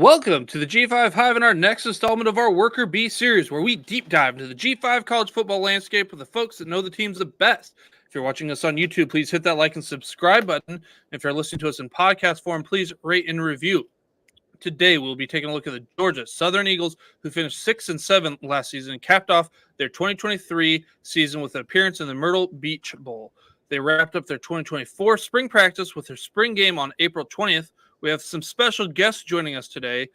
Welcome to the G5 Hive and our next installment of our Worker Bee series, where we deep dive into the G5 college football landscape with the folks that know the teams the best. If you're watching us on YouTube, please hit that like and subscribe button. If you're listening to us in podcast form, please rate and review. Today, we'll be taking a look at the Georgia Southern Eagles, who finished 6-7 last season and capped off their 2023 season with an appearance in the Myrtle Beach Bowl. They wrapped up their 2024 spring practice with their spring game on April 20th. We have some special guests joining us today.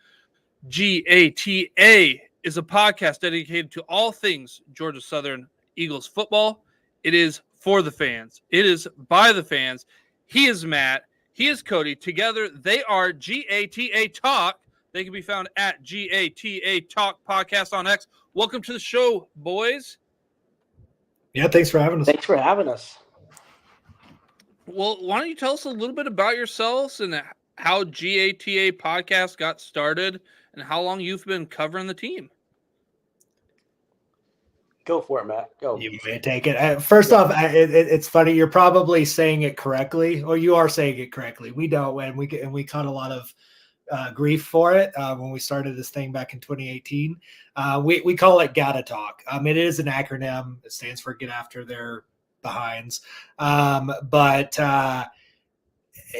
GATA is a podcast dedicated to all things Georgia Southern Eagles football. It is for the fans. It is by the fans. He is Matt. He is Cody. Together, they are GATA Talk. They can be found at GATA Talk Podcast on X. Welcome to the show, boys. Yeah, thanks for having us. Thanks for having us. Well, why don't you tell us a little bit about yourselves and how GATA Podcast got started and how long you've been covering the team? Go for it, Matt. Go. You may take it. First off, it's funny. You're probably saying it correctly, or you are saying it correctly. We don't, and we caught a lot of grief for it when we started this thing back in 2018. We call it GATA Talk. It is an acronym. It stands for Get After Their Behinds.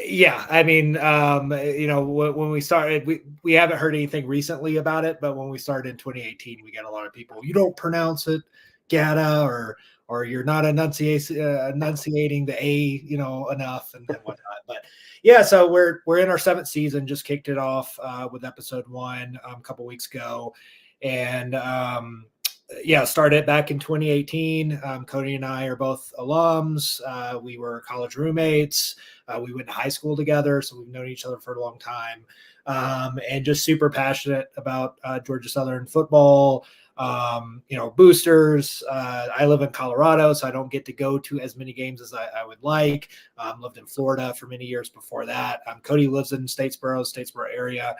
Yeah, I mean, when we started, we haven't heard anything recently about it, but when we started in 2018, we got a lot of people, you don't pronounce it GATA, or you're not enunciating the A, enough and whatnot. But yeah, so we're in our 7th season, just kicked it off with episode 1 a couple weeks ago. And started back in 2018. Cody and I are both alums. We were college roommates. We went to high school together, so we've known each other for a long time. And just super passionate about Georgia Southern football. Boosters. I live in Colorado, so I don't get to go to as many games as I would like. Lived in Florida for many years before that. Cody lives in Statesboro area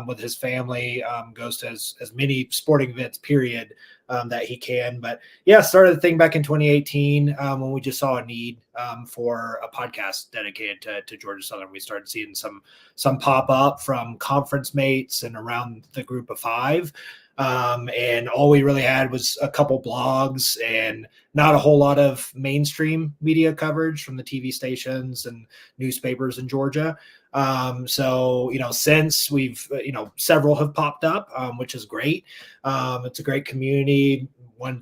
with his family. Goes to as many sporting events, period, that he can. But yeah, started the thing back in 2018 when we just saw a need for a podcast dedicated to Georgia Southern. We started seeing some pop up from conference mates and around the group of 5. And all we really had was a couple blogs and not a whole lot of mainstream media coverage from the TV stations and newspapers in Georgia. Since we've, several have popped up, which is great. It's a great community. One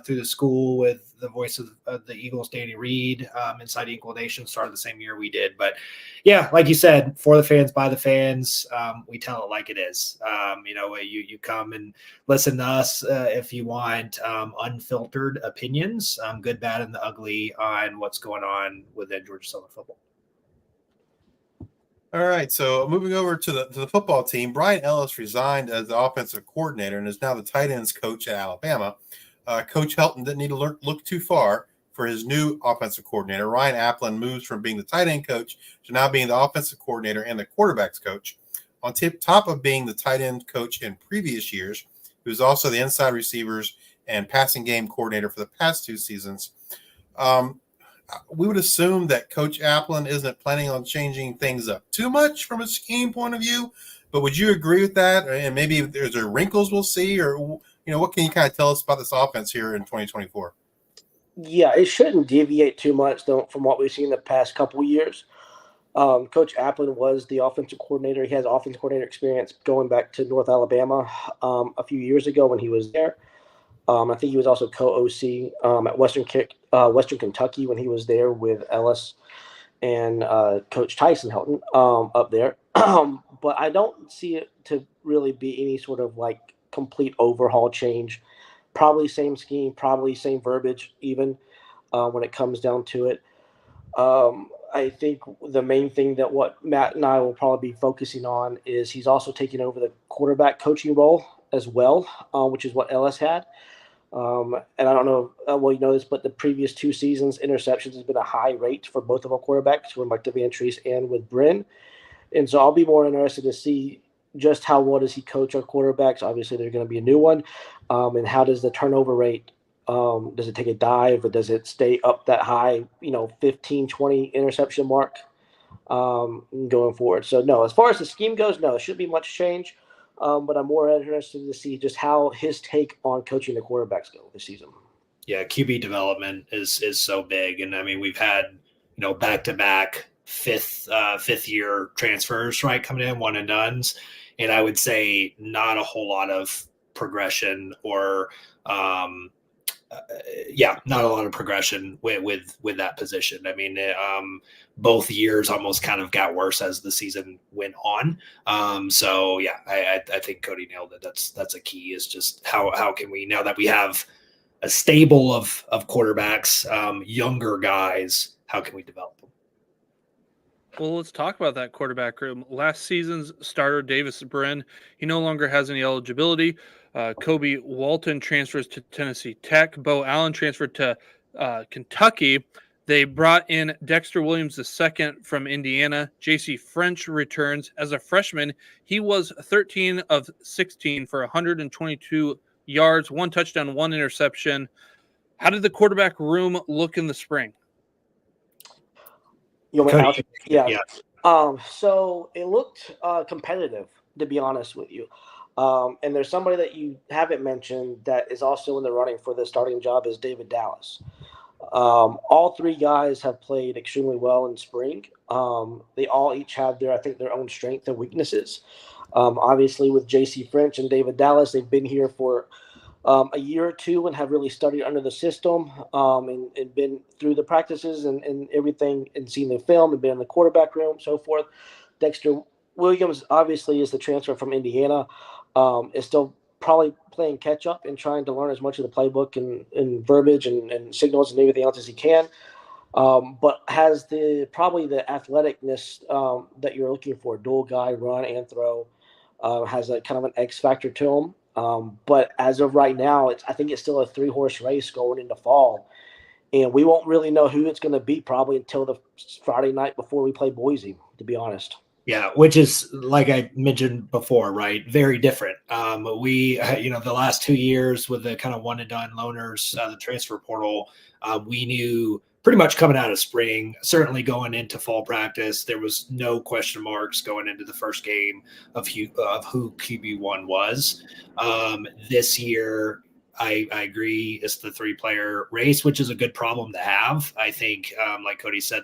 through the school with the voice of the Eagles, Danny Reed, Inside Equal Nation, started the same year we did. But yeah, like you said, for the fans, by the fans, we tell it like it is. You come and listen to us if you want unfiltered opinions, good, bad, and the ugly on what's going on within Georgia Southern football. All right, so moving over to the football team, Brian Ellis resigned as the offensive coordinator and is now the tight ends coach at Alabama. Coach Helton didn't need to look too far for his new offensive coordinator. Ryan Applin moves from being the tight end coach to now being the offensive coordinator and the quarterbacks coach. On top of being the tight end coach in previous years, he was also the inside receivers and passing game coordinator for the past 2 seasons. We would assume that Coach Applin isn't planning on changing things up too much from a scheme point of view, but would you agree with that? And maybe there's wrinkles we'll see, or what can you kind of tell us about this offense here in 2024? Yeah, it shouldn't deviate too much from what we've seen the past couple of years. Coach Applin was the offensive coordinator. He has offensive coordinator experience going back to North Alabama a few years ago when he was there. I think he was also co-OC at Western Kentucky when he was there with Ellis and Coach Tyson Helton up there. But I don't see it to really be any sort of like complete overhaul change. Probably same scheme, probably same verbiage even when it comes down to it. I think the main thing that what Matt and I will probably be focusing on is he's also taking over the quarterback coaching role as well, which is what Ellis had. And I don't know, you know this, but the previous 2 seasons, interceptions has been a high rate for both of our quarterbacks, with Mike DeVantrice and with Bryn. And so I'll be more interested to see just how well does he coach our quarterbacks. Obviously, there's going to be a new one. And how does the turnover rate, does it take a dive, or does it stay up that high, 15, 20 interception mark going forward? So, no, as far as the scheme goes, no, it shouldn't be much change. But I'm more interested to see just how his take on coaching the quarterbacks go this season. Yeah, QB development is so big, and I mean we've had back-to-back fifth year transfers, right, coming in, one and dones, and I would say not a whole lot of progression or not a lot of progression with that position. I mean, both years almost kind of got worse as the season went on. I think Cody nailed it. That's a key, is just how can we, now that we have a stable of quarterbacks, younger guys, how can we develop them? Well, let's talk about that quarterback room. Last season's starter, Davis Brin, he no longer has any eligibility. Kobe Walton transfers to Tennessee Tech. Bo Allen transferred to Kentucky. They brought in Dexter Williams II from Indiana. J.C. French returns as a freshman. He was 13 of 16 for 122 yards, 1 touchdown, 1 interception. How did the quarterback room look in the spring? Yeah. So it looked competitive, to be honest with you. And there's somebody that you haven't mentioned that is also in the running for the starting job, is David Dallas. All three guys have played extremely well in spring. They all each have their own strengths and weaknesses. Obviously, with J.C. French and David Dallas, they've been here for a year or two and have really studied under the system, and been through the practices and everything, and seen the film and been in the quarterback room, so forth. Dexter Williams obviously is the transfer from Indiana, is still probably playing catch up and trying to learn as much of the playbook and verbiage and signals and everything else as he can. But has probably the athleticness that you're looking for. Dual guy, run and throw, has a kind of an X factor to him. But as of right now, I think it's still a 3-horse race going into fall. And we won't really know who it's going to be probably until the Friday night before we play Boise, to be honest. Yeah, which is, like I mentioned before, right, very different. We, the last 2 years with the kind of one-and-done loaners, the transfer portal, we knew pretty much coming out of spring, certainly going into fall practice, there was no question marks going into the first game of who QB1 was. This year, I agree, it's the 3-player race, which is a good problem to have. I think, like Cody said,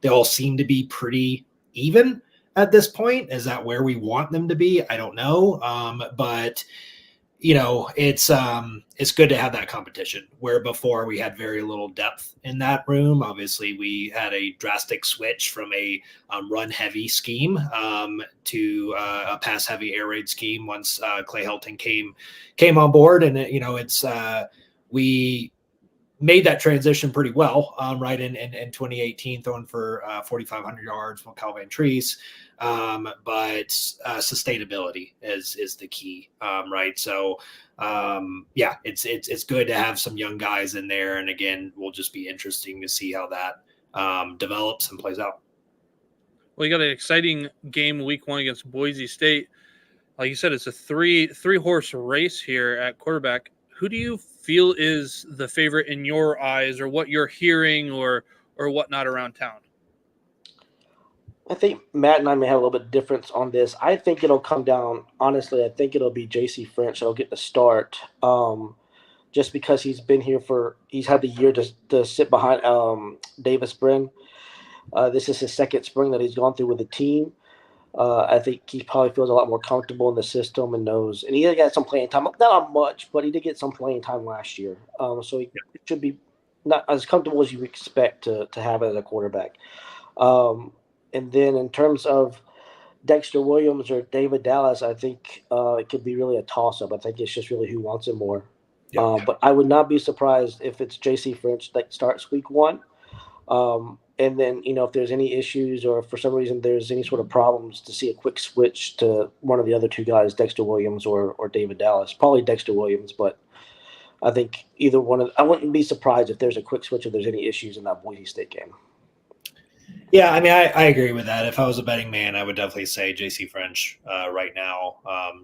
they all seem to be pretty even at this point. Is that where we want them to be? I don't know. But it's good to have that competition, where before we had very little depth in that room. Obviously we had a drastic switch from a run heavy scheme to a pass heavy air raid scheme once Clay Helton came on board. And we made that transition pretty well, right, in 2018, throwing for 4,500 yards from Calvin Treese. But sustainability is the key, right? So, it's good to have some young guys in there. And again, will just be interesting to see how that develops and plays out. Well, you got an exciting game week 1 against Boise State. Like you said, it's a three-horse race here at quarterback. Who do you feel is the favorite in your eyes, or what you're hearing or whatnot around town? I think Matt and I may have a little bit of difference on this. I think it'll come down, honestly, I think it'll be J.C. French that'll get the start, just because he's had the year to sit behind Davis Brin. This is his second spring that he's gone through with the team. I think he probably feels a lot more comfortable in the system and knows. And he got some playing time, not much, but he did get some playing time last year. So he should be not as comfortable as you expect to have as a quarterback. And then in terms of Dexter Williams or David Dallas, I think it could be really a toss-up. I think it's just really who wants it more. But I would not be surprised if it's J.C. French that starts week 1. And then, if there's any issues or for some reason there's any sort of problems, to see a quick switch to one of the other two guys, Dexter Williams or David Dallas. Probably Dexter Williams, but I think either one I wouldn't be surprised if there's a quick switch if there's any issues in that Boise State game. Yeah, I mean, I agree with that. If I was a betting man, I would definitely say J.C. French right now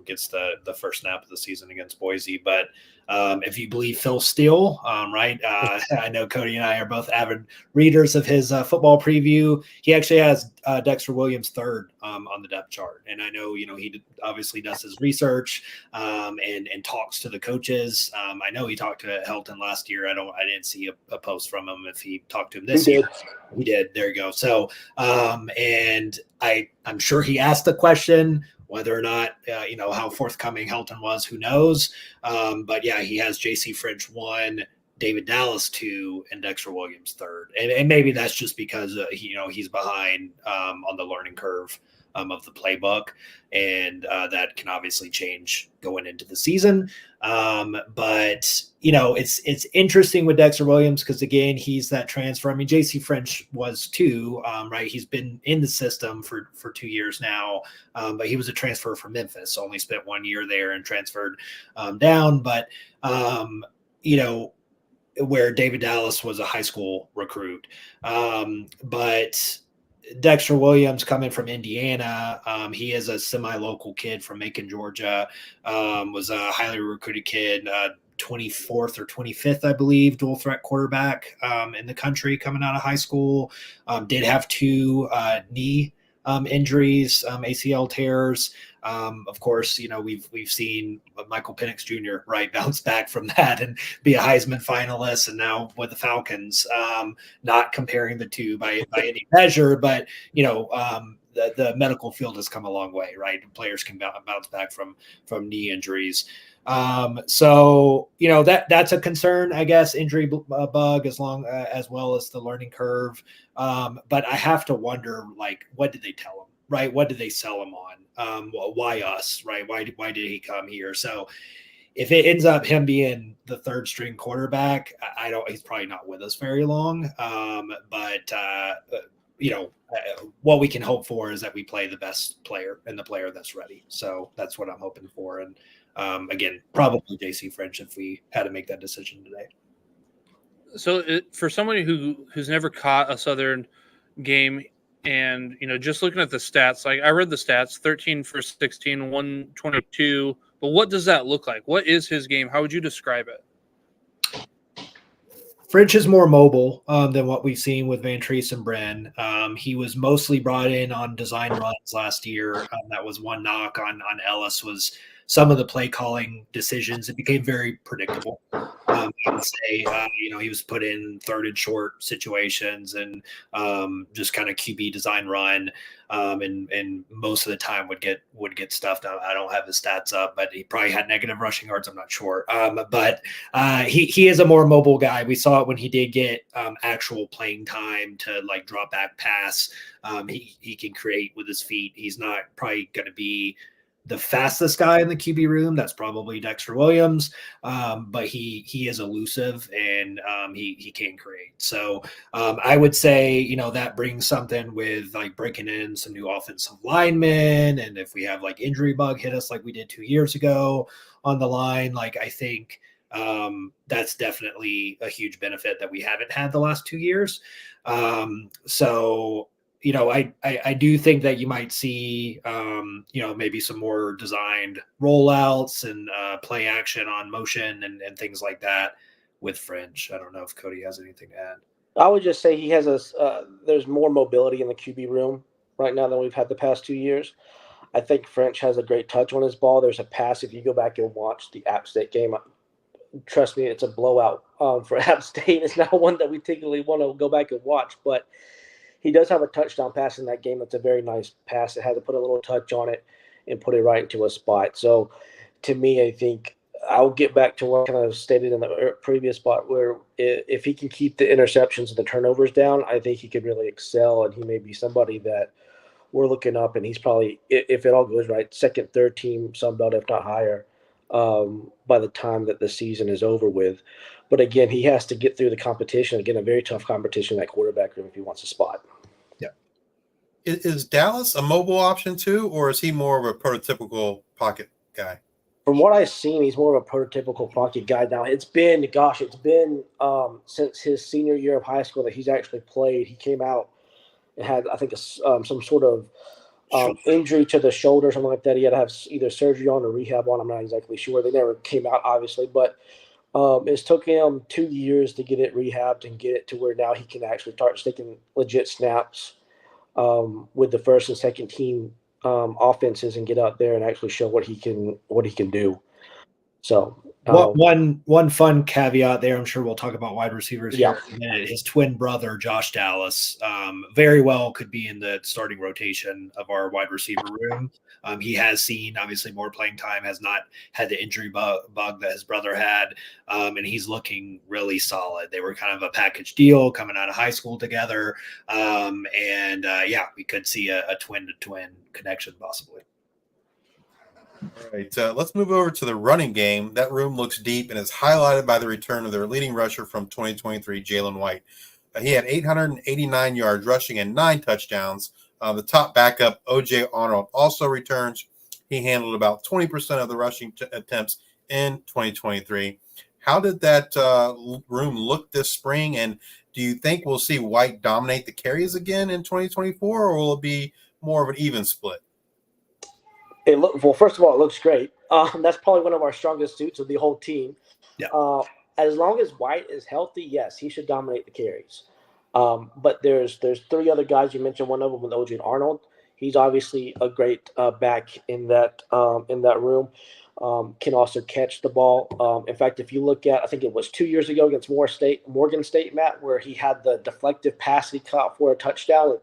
gets the first snap of the season against Boise. But If you believe Phil Steele, right? I know Cody and I are both avid readers of his football preview. He actually has Dexter Williams third on the depth chart, and I know he obviously does his research and talks to the coaches. I know he talked to Helton last year. I didn't see a post from him if he talked to him this year. He did. There you go. So and I'm sure he asked the question. Whether or not, how forthcoming Helton was, who knows? But yeah, he has J.C. French 1, David Dallas 2, and Dexter Williams 3rd. And maybe that's just because, he's behind on the learning curve of the playbook. And that can obviously change going into the season. But, it's interesting with Dexter Williams because, again, he's that transfer. I mean, J.C. French was too, right? He's been in the system for 2 years now, but he was a transfer from Memphis, only spent 1 year there and transferred down. But, where David Dallas was a high school recruit. But Dexter Williams coming from Indiana. He is a semi-local kid from Macon, Georgia, was a highly recruited kid, 24th or 25th, I believe, dual threat quarterback in the country coming out of high school. Did have 2 knee injuries, ACL tears. Of course, we've seen Michael Penix Jr. right bounce back from that and be a Heisman finalist, and now with the Falcons. Not comparing the two by any measure, but the medical field has come a long way, right? Players can bounce back from knee injuries. So that's a concern, I guess, injury bug as well as the learning curve. But I have to wonder, what did they tell him, right? What did they sell him on? Why us, right? Why did he come here? So if it ends up him being the 3rd string quarterback, he's probably not with us very long. But what we can hope for is that we play the best player and the player that's ready. So that's what I'm hoping for. And again, probably J.C. French if we had to make that decision today. So for somebody who's never caught a Southern game and, just looking at the stats, I read the stats, 13 for 16, 122, but what does that look like? What is his game? How would you describe it? French is more mobile than what we've seen with Van Treese and Bren. He was mostly brought in on design runs last year. That was one knock on Ellis was some of the play calling decisions. It became very predictable. I would say, he was put in 3rd and short situations and just kind of QB design run. And most of the time would get stuffed. I don't have his stats up, but he probably had negative rushing yards. I'm not sure. But he is a more mobile guy. We saw it when he did get actual playing time to drop back pass. He can create with his feet. He's not probably going to be the fastest guy in the QB room. That's probably Dexter Williams. But he is elusive and he can create. So I would say, that brings something with breaking in some new offensive linemen. And if we have injury bug hit us like we did 2 years ago on the line, I think that's definitely a huge benefit that we haven't had the last 2 years. So I do think that you might see, maybe some more designed rollouts and play action on motion and things like that with French. I don't know if Cody has anything to add. I would just say he has there's more mobility in the QB room right now than we've had the past 2 years. I think French has a great touch on his ball. There's a pass. If you go back and watch the App State game, trust me, it's a blowout for App State. It's not one that we particularly want to go back and watch, but he does have a touchdown pass in that game. That's a very nice pass. It had to put a little touch on it and put it right into a spot. So to me, I think I'll get back to what I kind of stated in the previous spot where if he can keep the interceptions and the turnovers down, I think he could really excel, and he may be somebody that we're looking up, and he's probably, if it all goes right, 2nd, 3rd team Sunbelt, if not higher, by the time that the season is over with. But again, he has to get through the competition. Again, a very tough competition in that quarterback room if he wants a spot. Yeah. Is Dallas a mobile option too, or is he more of a prototypical pocket guy? From what I've seen, he's more of a prototypical pocket guy now. It's been since his senior year of high school that he's actually played. He came out and had, I think, some sort of injury to the shoulder, something like that. He had to have either surgery on or rehab on. I'm not exactly sure. They never came out, obviously, but it's took him 2 years to get it rehabbed and get it to where now he can actually start taking legit snaps with the first and second team offenses and get out there and actually show what he can do. So one fun caveat there. I'm sure we'll talk about wide receivers Yeah. here in a minute. His twin brother, Josh Dallas, very well could be in the starting rotation of our wide receiver room. He has seen obviously more playing time, has not had the injury bug that his brother had, and he's looking really solid. They were kind of a package deal coming out of high school together, we could see a twin-to-twin connection possibly. All right, let's move over to the running game. That room looks deep and is highlighted by the return of their leading rusher from 2023, Jalen White. He had 889 yards rushing and 9 touchdowns. The top backup, O.J. Arnold, also returns. He handled about 20% of the rushing attempts in 2023. How did that room look this spring, and do you think we'll see White dominate the carries again in 2024, or will it be more of an even split? First of all, it looks great. That's probably one of our strongest suits of the whole team. Yeah. As long as White is healthy, yes, he should dominate the carries. But there's 3 other guys. You mentioned one of them with O.J. Arnold. He's obviously a great back in that room. Can also catch the ball. In fact, if you look at, I think it was 2 years ago against Morgan State, Matt, where he had the deflective pass he caught for a touchdown.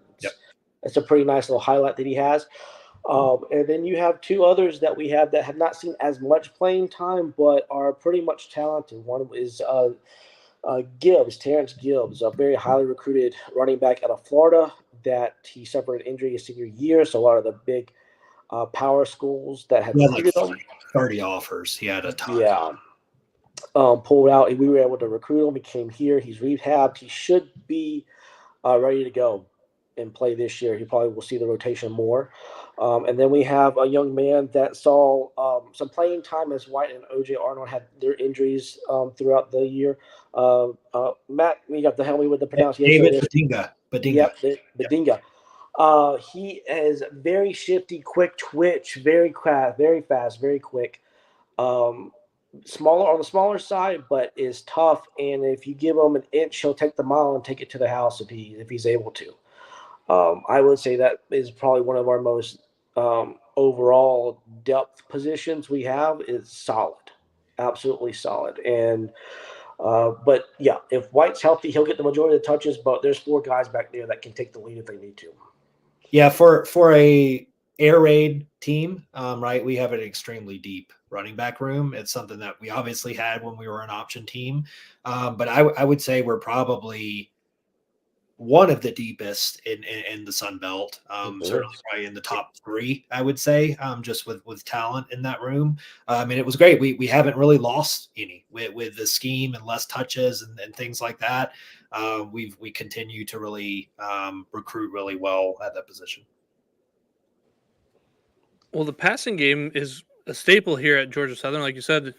It's a pretty nice little highlight that he has. And then you have 2 others that we have that have not seen as much playing time, but are pretty much talented. One is Terrence Gibbs, a very highly recruited running back out of Florida that he suffered an injury his senior year. So a lot of the big power schools that had recruited him. 30 offers. He had a ton. Yeah. Pulled out. We were able to recruit him. He came here. He's rehabbed. He should be ready to go and play this year. He probably will see the rotation more. And then we have a young man that saw some playing time as White and O.J. Arnold had their injuries throughout the year. Matt, you got to help me with the pronunciation. David Badinga. Yep, Badinga. He is very shifty, quick twitch, very fast, very quick. Smaller on the smaller side, but is tough. And if you give him an inch, he'll take the mile and take it to the house if he's able to. I would say that is probably one of our most overall depth positions we have is solid, absolutely solid. And but yeah, if White's healthy, he'll get the majority of the touches. But there's 4 guys back there that can take the lead if they need to. Yeah, for a air raid team, right? We have an extremely deep running back room. It's something that we obviously had when we were an option team, but I would say we're probably one of the deepest in the Sun Belt, certainly probably in the top 3, I would say, just with talent in that room. And it was great. We haven't really lost any with the scheme and less touches and things like that. We continue to really recruit really well at that position. Well, the passing game is a staple here at Georgia Southern. Like you said,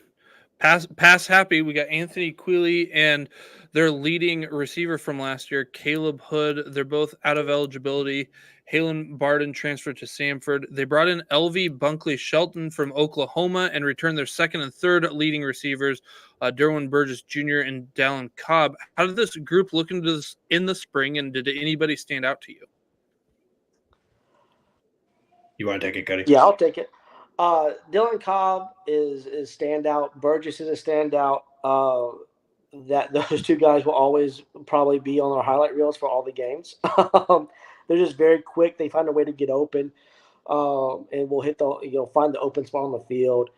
pass happy. We got Anthony Quealy and their leading receiver from last year, Caleb Hood. They're both out of eligibility. Halen Barden transferred to Samford. They brought in LV Bunkley Shelton from Oklahoma and returned their second and third leading receivers, Derwin Burgess Jr. and Dallin Cobb. How did this group look into this in the spring, and did anybody stand out to you? You want to take it, Cody? Yeah, I'll take it. Dylan Cobb is standout. Burgess is a standout. That those 2 guys will always probably be on our highlight reels for all the games. They're just very quick. They find a way to get open, and will hit find the open spot on the field,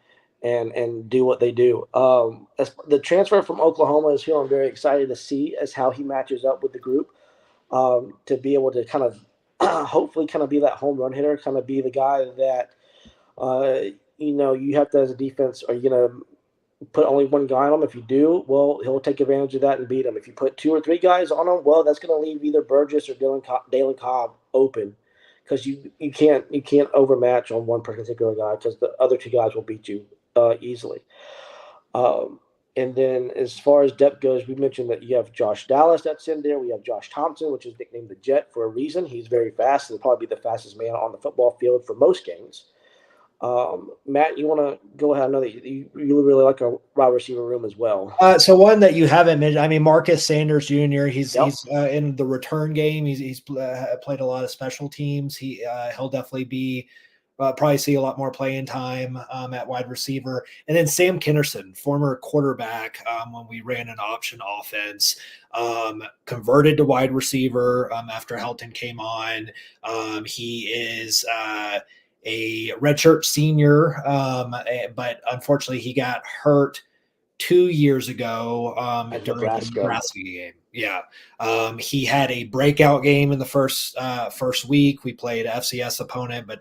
and do what they do. As the transfer from Oklahoma is who I'm very excited to see as how he matches up with the group, to be able to kind of hopefully kind of be that home run hitter, kind of be the guy that you have to, as a defense, are you going to put only one guy on him? If you do, well, he'll take advantage of that and beat him. If you put 2 or 3 guys on him, well, that's going to leave either Burgess or Dallin Cobb open, because you can't overmatch on one particular guy, because the other 2 guys will beat you easily. And then as far as depth goes, we mentioned that you have Josh Dallas that's in there. We have Josh Thompson, which is nicknamed the Jet for a reason. He's very fast and probably be the fastest man on the football field for most games. Matt, you want to go ahead? I know that you really like a wide receiver room as well. So one that you haven't mentioned, I mean, Marcus Sanders Jr. He's in the return game. He's played a lot of special teams. He'll definitely be probably see a lot more playing time at wide receiver. And then Sam Kinnerson, former quarterback, when we ran an option offense, converted to wide receiver after Helton came on. He is a redshirt senior, but unfortunately he got hurt 2 years ago during the Nebraska game. Yeah. He had a breakout game in the first week. We played an FCS opponent, but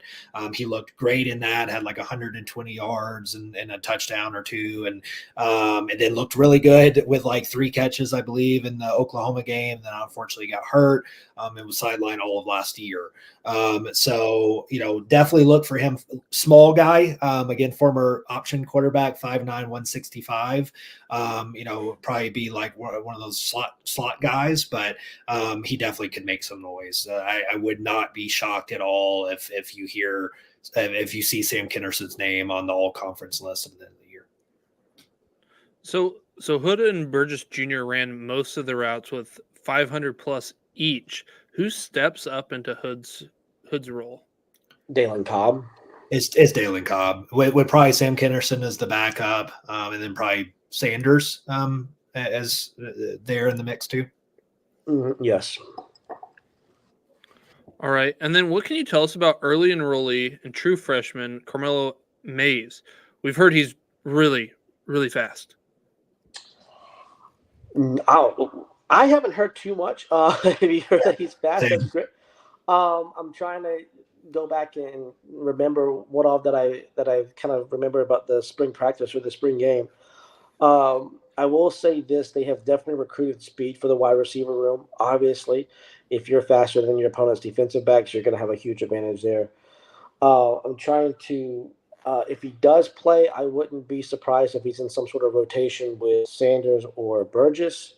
he looked great in that, had like 120 yards and a touchdown or two. And then looked really good with like 3 catches, I believe, in the Oklahoma game. Then unfortunately got hurt and was sidelined all of last year. So, definitely look for him. Small guy, again, former option quarterback, 5'9", 165. Probably be like one of those slot guys, but he definitely could make some noise. I would not be shocked at all if you see Sam Kinnerson's name on the all conference list at the end of the year. So Hood and Burgess Jr. ran most of the routes with 500 plus each. Who steps up into Hood's role? Dalen Cobb. It's Dalen Cobb. With probably Sam Kinnerson as the backup, and then probably Sanders as there in the mix too. Yes. All right. And then what can you tell us about early enrollee and true freshman Carmelo Mays? We've heard he's really, really fast. I haven't heard too much. If you heard that he's fast, that's great. I'm trying to go back and remember what all that I kind of remember about the spring practice or the spring game. I will say this: they have definitely recruited speed for the wide receiver room. Obviously, if you're faster than your opponent's defensive backs, you're going to have a huge advantage there. I'm trying to. If he does play, I wouldn't be surprised if he's in some sort of rotation with Sanders or Burgess.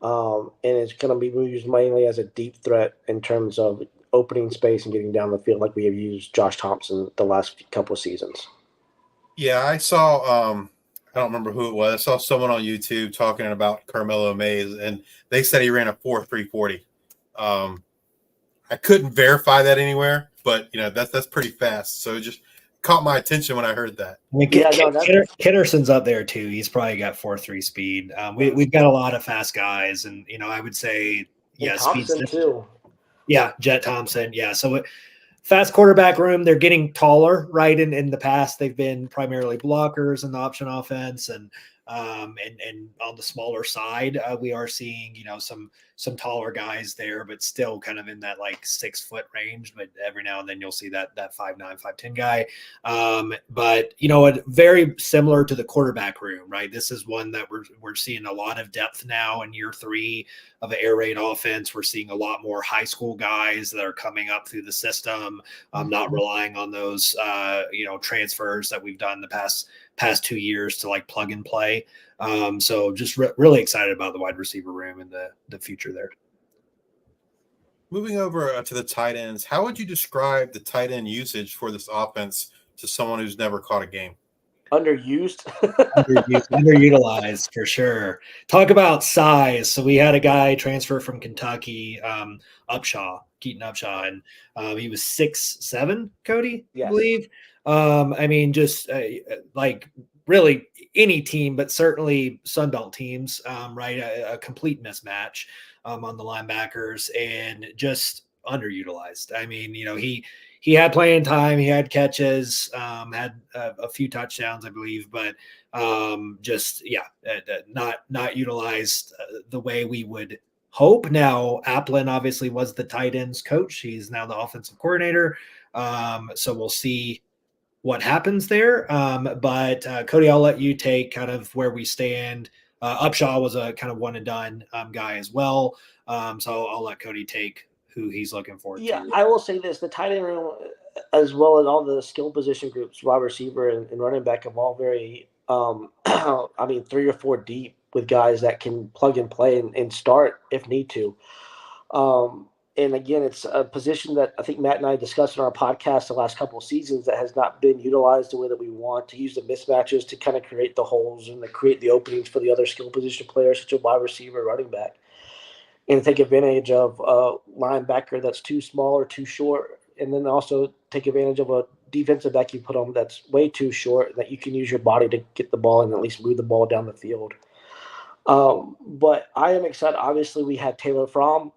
And it's going to be used mainly as a deep threat in terms of opening space and getting down the field like we have used Josh Thompson the last couple of seasons. Yeah, I saw I don't remember who it was. I saw someone on YouTube talking about Carmelo Mays, and they said he ran a 4.340. I couldn't verify that anywhere, but that's pretty fast. So it just caught my attention when I heard that. I mean, Kinnerson's up there too. He's probably got 4.3 speed. We've got a lot of fast guys, and I would say Thompson too. Yeah, Jet Thompson. Yeah, so fast quarterback room. They're getting taller, right? In the past, they've been primarily blockers in the option offense, and on the smaller side, we are seeing some taller guys there, but still kind of in that like 6 foot range. But every now and then you'll see that 5'9", 5'10" guy. But very similar to the quarterback room, right? This is one that we're seeing a lot of depth now in year 3 of an air raid offense. We're seeing a lot more high school guys that are coming up through the system, not relying on those transfers that we've done the past 2 years to like plug and play. So just really excited about the wide receiver room and the future there. Moving over to the tight ends, how would you describe the tight end usage for this offense to someone who's never caught a game? Underused. Underutilized for sure. Talk about size. So we had a guy transfer from Kentucky, Keaton Upshaw, and he was 6'7", Cody, yes. I believe. I mean, just like really any team, but certainly Sunbelt teams, right? A complete mismatch on the linebackers and just underutilized. I mean, he had playing time, he had catches, had a few touchdowns, I believe, but not utilized the way we would hope. Now, Applin obviously was the tight ends coach. He's now the offensive coordinator. So we'll see what happens there. But Cody, I'll let you take kind of where we stand. Upshaw was a kind of one and done guy as well. So I'll let Cody take who he's looking for. Yeah, I will say this: the tight end room, as well as all the skill position groups, wide receiver and running back, have all very I mean, 3 or 4 deep with guys that can plug and play and start if need to. And again, it's a position that I think Matt and I discussed in our podcast the last couple of seasons that has not been utilized the way that we want, to use the mismatches to kind of create the holes and to create the openings for the other skill position players, such as wide receiver, running back, and take advantage of a linebacker that's too small or too short, and then also take advantage of a defensive back you put on that's way too short, that you can use your body to get the ball and at least move the ball down the field. But I am excited. Obviously, we had Tyler Fromm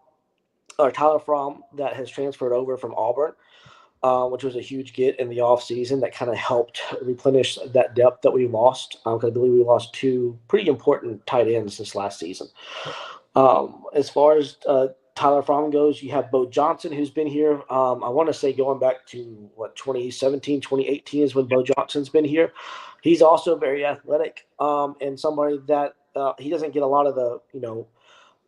that has transferred over from Auburn, which was a huge get in the offseason that kind of helped replenish that depth that we lost. I believe we lost 2 pretty important tight ends this last season. As far as Tyler Fromm goes, you have Bo Johnson, who's been here. I want to say going back to 2017, 2018 is when Bo Johnson's been here. He's also very athletic and somebody that he doesn't get a lot of the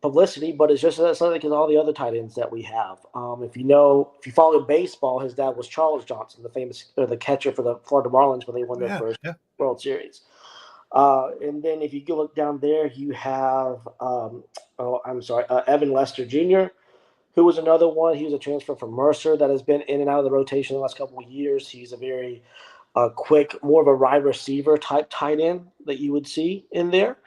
publicity, but it's just as athletic as all the other tight ends that we have. If you follow baseball, his dad was Charles Johnson, the catcher for the Florida Marlins when they won their first World Series. And then if you go look down there, you have Evan Lester Jr., who was another one. He was a transfer from Mercer that has been in and out of the rotation the last couple of years. He's a very quick, more of a wide receiver type tight end that you would see in there.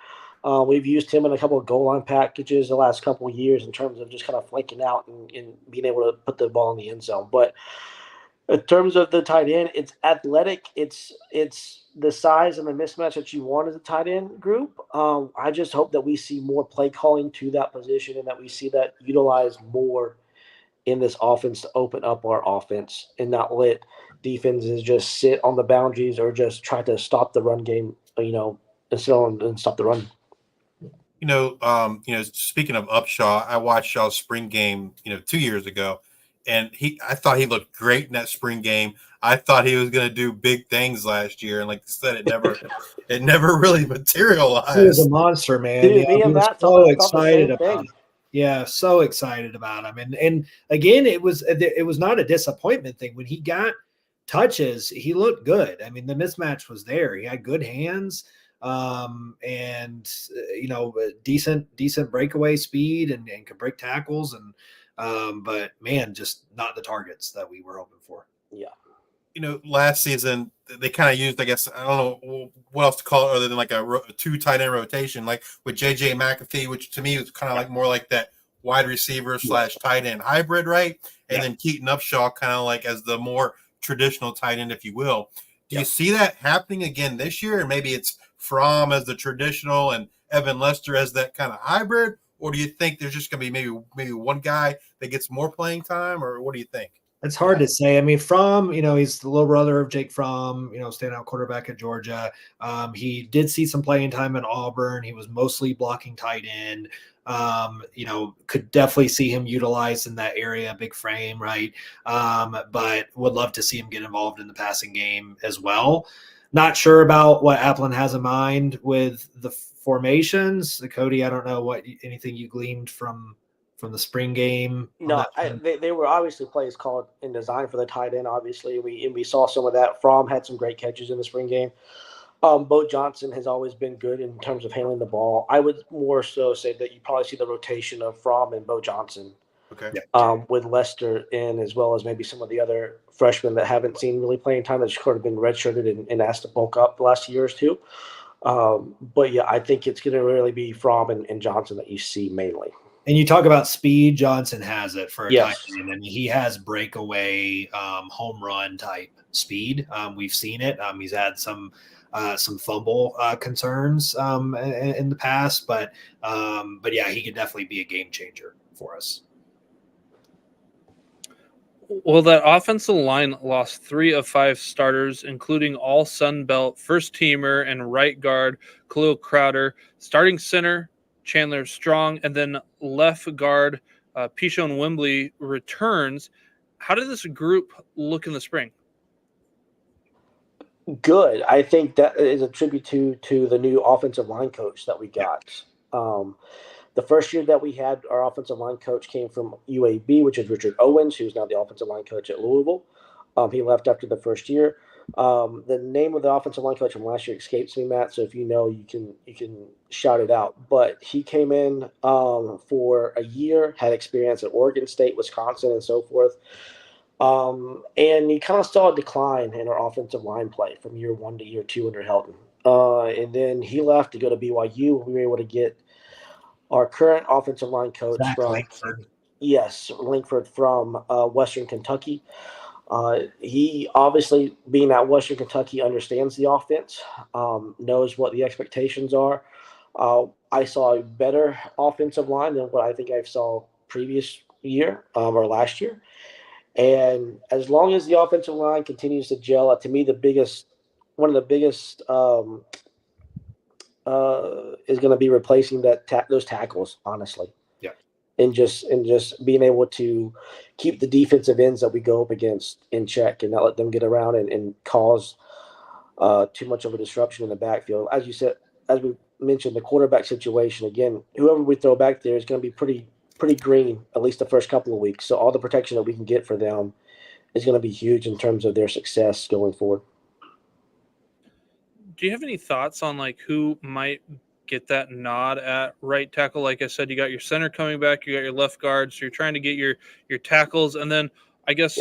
We've used him in a couple of goal line packages the last couple of years in terms of just kind of flanking out and being able to put the ball in the end zone. But in terms of the tight end, it's athletic. It's the size and the mismatch that you want as a tight end group. I just hope that we see more play calling to that position and that we see that utilized more in this offense to open up our offense and not let defenses just sit on the boundaries or just try to stop the run game, and stop the run. Speaking of Upshaw, I watched Shaw's spring game, 2 years ago, and I thought he looked great in that spring game. I thought he was going to do big things last year, and like I said, it never really materialized. He was a monster, man. Dude, me and Matt so excited about him. Yeah, so excited about him. And again, it was not a disappointment thing. When he got touches, he looked good. I mean, the mismatch was there. He had good hands. Decent breakaway speed and could break tackles but man, just not the targets that we were hoping for. Yeah. Last season they kind of used, I guess, I don't know what else to call it other than like a 2 tight end rotation, like with JJ McAfee, which to me was kind of like more like that wide receiver / tight end hybrid, right? And then Keaton Upshaw kind of like as the more traditional tight end, if you will. Do you see that happening again this year? And maybe it's Fromm as the traditional and Evan Lester as that kind of hybrid? Or do you think there's just going to be maybe one guy that gets more playing time? Or what do you think? It's hard to say. I mean, Fromm, he's the little brother of Jake Fromm, standout quarterback at Georgia. He did see some playing time at Auburn. He was mostly blocking tight end. Could definitely see him utilized in that area, big frame, right? But would love to see him get involved in the passing game as well. Not sure about what Applin has in mind with the formations. Cody, I don't know anything you gleaned from the spring game. No, they were obviously plays called and designed for the tight end. Obviously, we saw some of that. Fromm had some great catches in the spring game. Bo Johnson has always been good in terms of handling the ball. I would more so say that you probably see the rotation of Fromm and Bo Johnson. Okay. With Lester in, as well as maybe some of the other freshmen that haven't seen really playing time, that just sort of been redshirted and asked to bulk up the last years too. But yeah, I think it's going to really be Fromm and Johnson that you see mainly. And you talk about speed, Johnson has it for a tight end. I mean, he has breakaway home run type speed. We've seen it. He's had some fumble concerns in the past, but yeah, he could definitely be a game changer for us. Well, that offensive line lost 3 of 5 starters, including all Sun Belt first teamer and right guard Khalil Crowder, starting center Chandler Strong, and then left guard Pishon Wembley returns. How did this group look in the spring? Good. I think that is a tribute to the new offensive line coach that we got. The first year that we had our offensive line coach came from UAB, which is Richard Owens, who's now the offensive line coach at Louisville. He left after the first year. The name of the offensive line coach from last year escapes me, Matt. So if you know, you can shout it out. But he came in for a year, had experience at Oregon State, Wisconsin, and so forth. And you kind of saw a decline in our offensive line play from year 1 to year 2 under Helton. And then he left to go to BYU. We were able to get our current offensive line coach Zach from Langford. Yes, Langford from Western Kentucky. He obviously, being at Western Kentucky, understands the offense, knows what the expectations are. I saw a better offensive line than what I think I saw previous year or last year. And as long as the offensive line continues to gel, to me, one of the biggest is going to be replacing those tackles, honestly. Yeah. And just being able to keep the defensive ends that we go up against in check and not let them get around and cause too much of a disruption in the backfield. As you said, as we mentioned, the quarterback situation, again, whoever we throw back there is going to be pretty green, at least the first couple of weeks. So all the protection that we can get for them is going to be huge in terms of their success going forward. Do you have any thoughts on like who might get that nod at right tackle? Like I said, you got your center coming back, you got your left guard, so you're trying to get your tackles, and then I guess,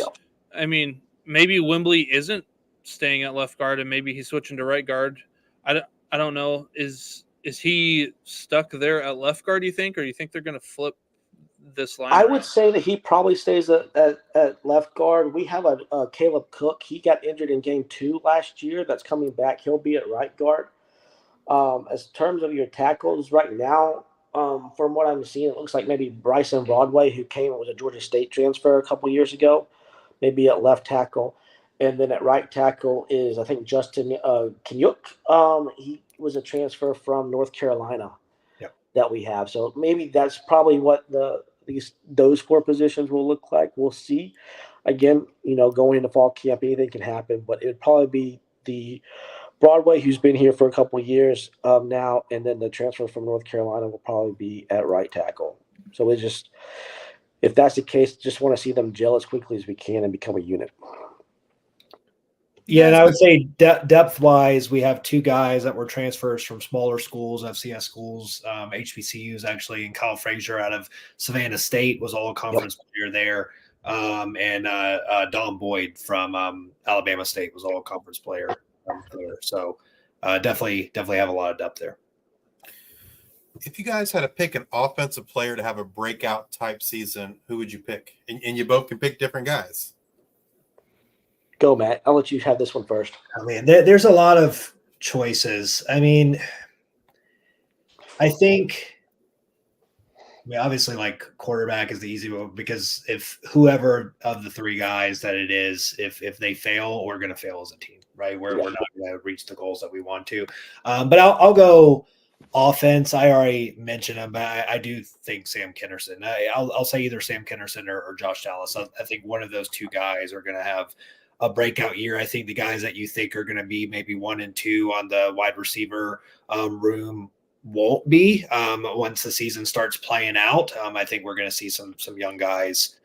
I mean, maybe Wembley isn't staying at left guard, and maybe he's switching to right guard. I don't know. Is he stuck there at left guard? Do you think, or do you think they're going to flip this line? I would say that he probably stays at left guard. We have a Caleb Cook. He got injured in game 2 last year. That's coming back. He'll be at right guard. As terms of your tackles right now, from what I'm seeing, it looks like maybe Bryson Broadway, who was a Georgia State transfer a couple years ago, maybe at left tackle. And then at right tackle is, I think, Justin Kenyuk. He was a transfer from North Carolina that we have. So maybe that's probably what those 4 positions will look like. We'll see. Again, going into fall camp, anything can happen, but it would probably be the Broadway, who's been here for a couple of years now, and then the transfer from North Carolina will probably be at right tackle. So if that's the case, just want to see them gel as quickly as we can and become a unit. Yeah, and I would say depth-wise, we have 2 guys that were transfers from smaller schools, FCS schools, HBCUs actually, and Kyle Frazier out of Savannah State was all conference player there, and Don Boyd from Alabama State was all conference player there. So definitely have a lot of depth there. If you guys had to pick an offensive player to have a breakout type season, who would you pick? And you both can pick different guys. Go, Matt. I'll let you have this one first. Oh, man, there's a lot of choices. I mean, obviously, like quarterback is the easy one because if whoever of the 3 guys that it is, if they fail, we're going to fail as a team, right? We're not going to reach the goals that we want to. But I'll go offense. I already mentioned him, but I do think Sam Kinnerson. I'll say either Sam Kinnerson or Josh Dallas. I think one of those 2 guys are going to have a breakout year. I think the guys that you think are going to be maybe 1 and 2 on the wide receiver room won't be once the season starts playing out. I think we're going to see some young guys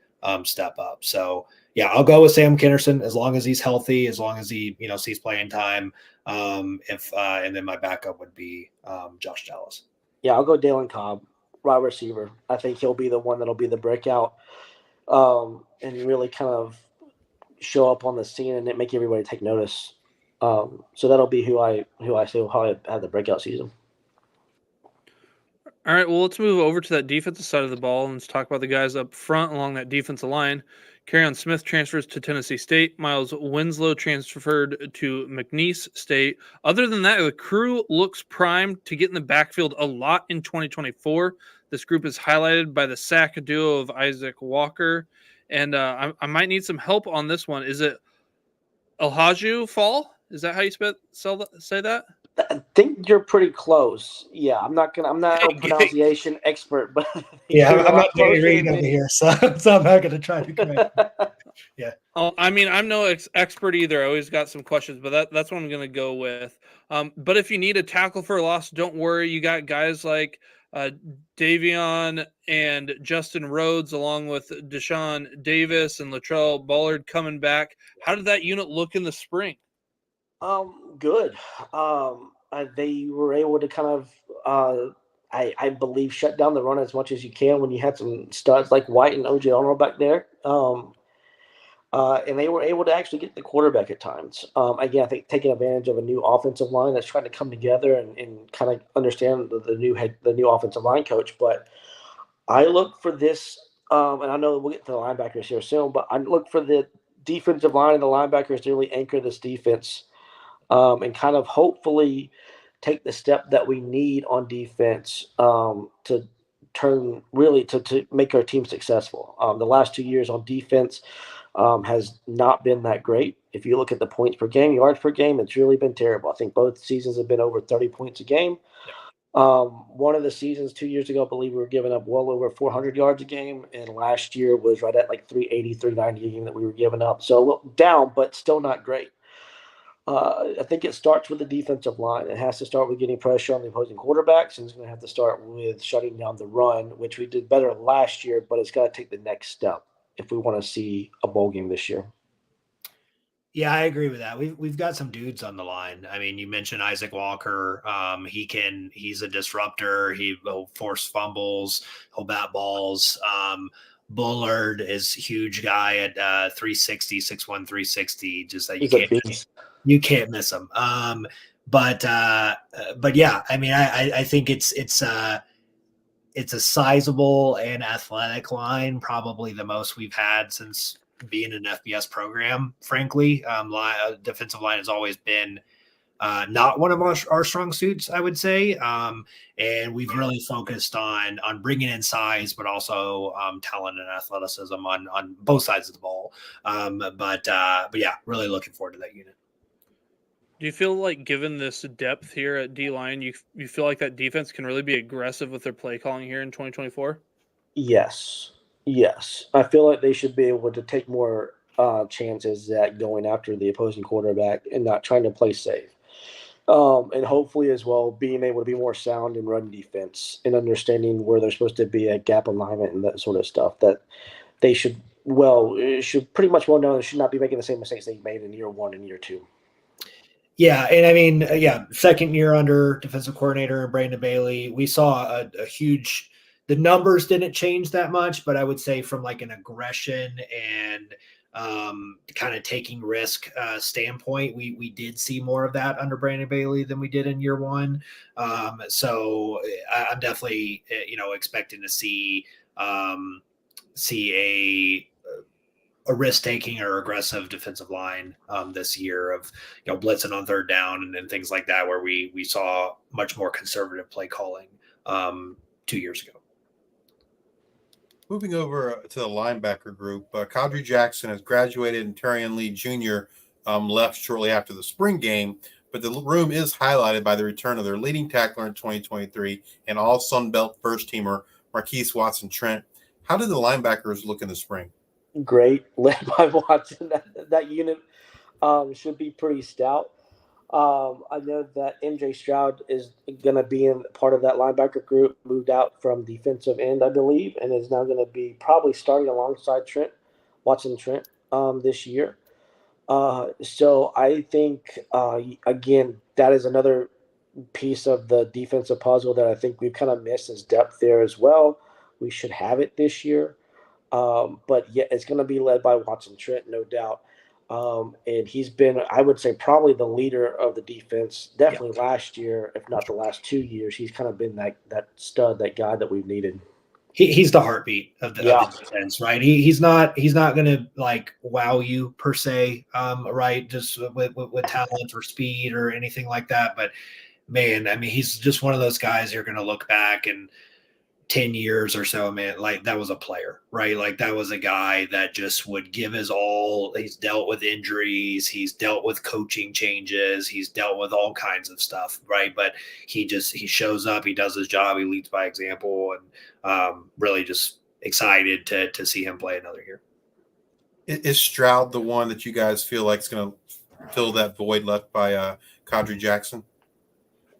step up. So yeah, I'll go with Sam Kinnerson as long as he's healthy, as long as he sees playing time. And then my backup would be Josh Dallas. Yeah, I'll go Dalen Cobb, wide receiver. I think he'll be the one that'll be the breakout and really kind of show up on the scene and make everybody take notice. So that'll be who I say will probably have the breakout season. All right, well, let's move over to that defensive side of the ball and let's talk about the guys up front along that defensive line. Kerryon Smith transfers to Tennessee State. Miles Winslow transferred to McNeese State. Other than that, the crew looks primed to get in the backfield a lot in 2024. This group is highlighted by the sack duo of Isaac Walker. And I might need some help on this one. Is it Elhaju Fall? Is that how you say that? I think you're pretty close. Yeah, I'm not a pronunciation expert, but yeah, I'm not very reading over here, so I'm not going to try to correct. Yeah. I mean, I'm no expert either. I always got some questions, but that's what I'm going to go with. But if you need a tackle for a loss, don't worry. You got guys like Davion and Justin Rhodes, along with Deshaun Davis and Latrell Ballard coming back. How did that unit look in the spring? Good. They were able to kind of, I believe, shut down the run as much as you can when you had some studs like White and OJ Arnold back there. And they were able to actually get the quarterback at times. Again, I think taking advantage of a new offensive line that's trying to come together and kind of understand the new offensive line coach. But I look for this, and I know we'll get to the linebackers here soon, but I look for the defensive line and the linebackers to really anchor this defense and kind of hopefully take the step that we need on defense to turn really to make our team successful. The last 2 years on defense has not been that great. If you look at the points per game, yards per game, it's really been terrible. I think both seasons have been over 30 points a game. One of the seasons 2 years ago, I believe we were giving up well over 400 yards a game, and last year was right at like 380, 390 a game that we were giving up. So a little down, but still not great. I think it starts with the defensive line. It has to start with getting pressure on the opposing quarterbacks, and it's going to have to start with shutting down the run, which we did better last year, but it's got to take the next step if we want to see a bowl game this year. Yeah, I agree with that. We've got some dudes on the line. I mean, you mentioned Isaac Walker. He's a disruptor. He'll force fumbles. He'll bat balls. Bullard is a huge guy at 360, 6'1", 360. Just that you can't miss him. But yeah, I mean, I think it's a sizable and athletic line, probably the most we've had since being an FBS program, frankly. Defensive line has always been not one of our strong suits, I would say. And we've really focused on bringing in size, but also talent and athleticism on both sides of the ball. But yeah, really looking forward to that unit. Do you feel like, given this depth here at D-line, you feel like that defense can really be aggressive with their play calling here in 2024? Yes. I feel like they should be able to take more chances at going after the opposing quarterback and not trying to play safe. And hopefully as well being able to be more sound in run defense and understanding where they're supposed to be at gap alignment and that sort of stuff, that they should pretty much well know they should not be making the same mistakes they made in year 1 and year 2. Yeah, and I mean, second year under defensive coordinator Brandon Bailey, we saw a huge – the numbers didn't change that much, but I would say from like an aggression and kind of taking risk standpoint, we did see more of that under Brandon Bailey than we did in year 1. So I'm definitely expecting to see a risk-taking or aggressive defensive line this year of blitzing on third down and things like that, where we saw much more conservative play calling 2 years ago. Moving over to the linebacker group, Cody Jackson has graduated and Terrion Lee Jr. Left shortly after the spring game, but the room is highlighted by the return of their leading tackler in 2023 and all Sun Belt first-teamer Marquise Watson-Trent. How did the linebackers look in the spring? Great, led by Watson. That unit should be pretty stout. I know that MJ Stroud is going to be in part of that linebacker group, moved out from defensive end, I believe, and is now going to be probably starting alongside Watson-Trent this year. So I think, again, that is another piece of the defensive puzzle that I think we've kind of missed, is depth there as well. We should have it this year. But yeah, it's going to be led by Watson-Trent, no doubt. And he's been, I would say, probably the leader of the defense, definitely last year, if not the last 2 years. He's kind of been that stud, that guy that we've needed. He's the heartbeat of the defense, right? He's not going to like wow you per se, right? Just with talent or speed or anything like that. But man, I mean, he's just one of those guys you're going to look back and 10 years or so, man, like that was a player, right? Like that was a guy that just would give his all. He's dealt with injuries. He's dealt with coaching changes. He's dealt with all kinds of stuff, right? But he shows up, he does his job, he leads by example, and really just excited to see him play another year. Is Stroud the one that you guys feel like is going to fill that void left by Cody Jackson?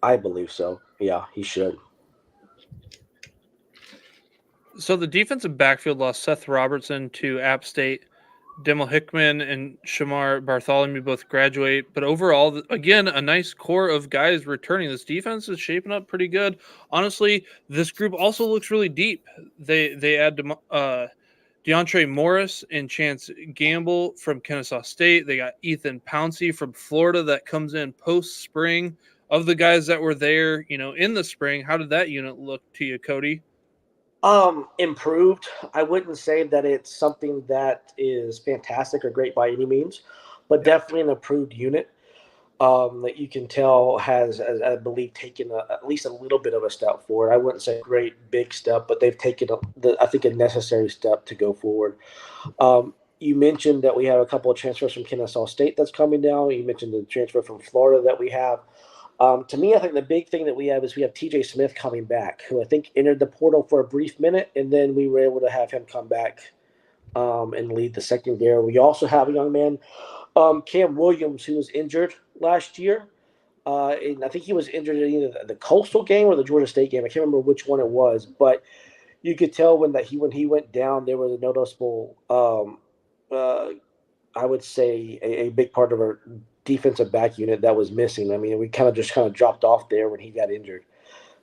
I believe so. Yeah, he should. So the defensive backfield lost Seth Robertson to App State, Demel Hickman and Shamar Bartholomew both graduate, but overall, again, a nice core of guys returning. This defense is shaping up pretty good. Honestly, this group also looks really deep. They add DeAndre Morris and Chance Gamble from Kennesaw State. They got Ethan Pouncey from Florida that comes in post spring. Of the guys that were there, in the spring, how did that unit look to you, Cody? Improved. I wouldn't say that it's something that is fantastic or great by any means, but definitely an improved unit that you can tell has, I believe, taken at least a little bit of a step forward. I wouldn't say a great big step, but they've taken, I think, a necessary step to go forward. You mentioned that we have a couple of transfers from Kennesaw State that's coming down. You mentioned the transfer from Florida that we have. To me, I think the big thing that we have is we have TJ Smith coming back, who I think entered the portal for a brief minute, and then we were able to have him come back and lead the secondary. We also have a young man, Cam Williams, who was injured last year. And I think he was injured in either the Coastal game or the Georgia State game. I can't remember which one it was, but you could tell when he went down, there was a noticeable, I would say, a big part of our defensive back unit that was missing. I mean, we kind of dropped off there when he got injured.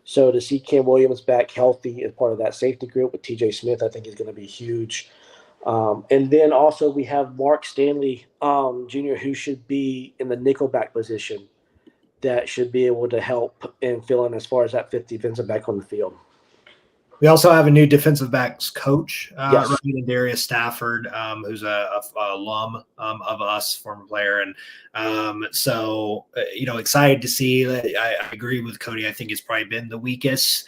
So to see Cam Williams back healthy as part of that safety group with TJ Smith, I think is going to be huge. And then also we have Mark Stanley Jr., who should be in the nickelback position that should be able to help and fill in as far as that fifth defensive back on the field. We also have a new defensive backs coach, Yes. Ryan Darius Stafford, who's a alum of us, former player, and so excited to see. I agree with Cody. I think it's probably been the weakest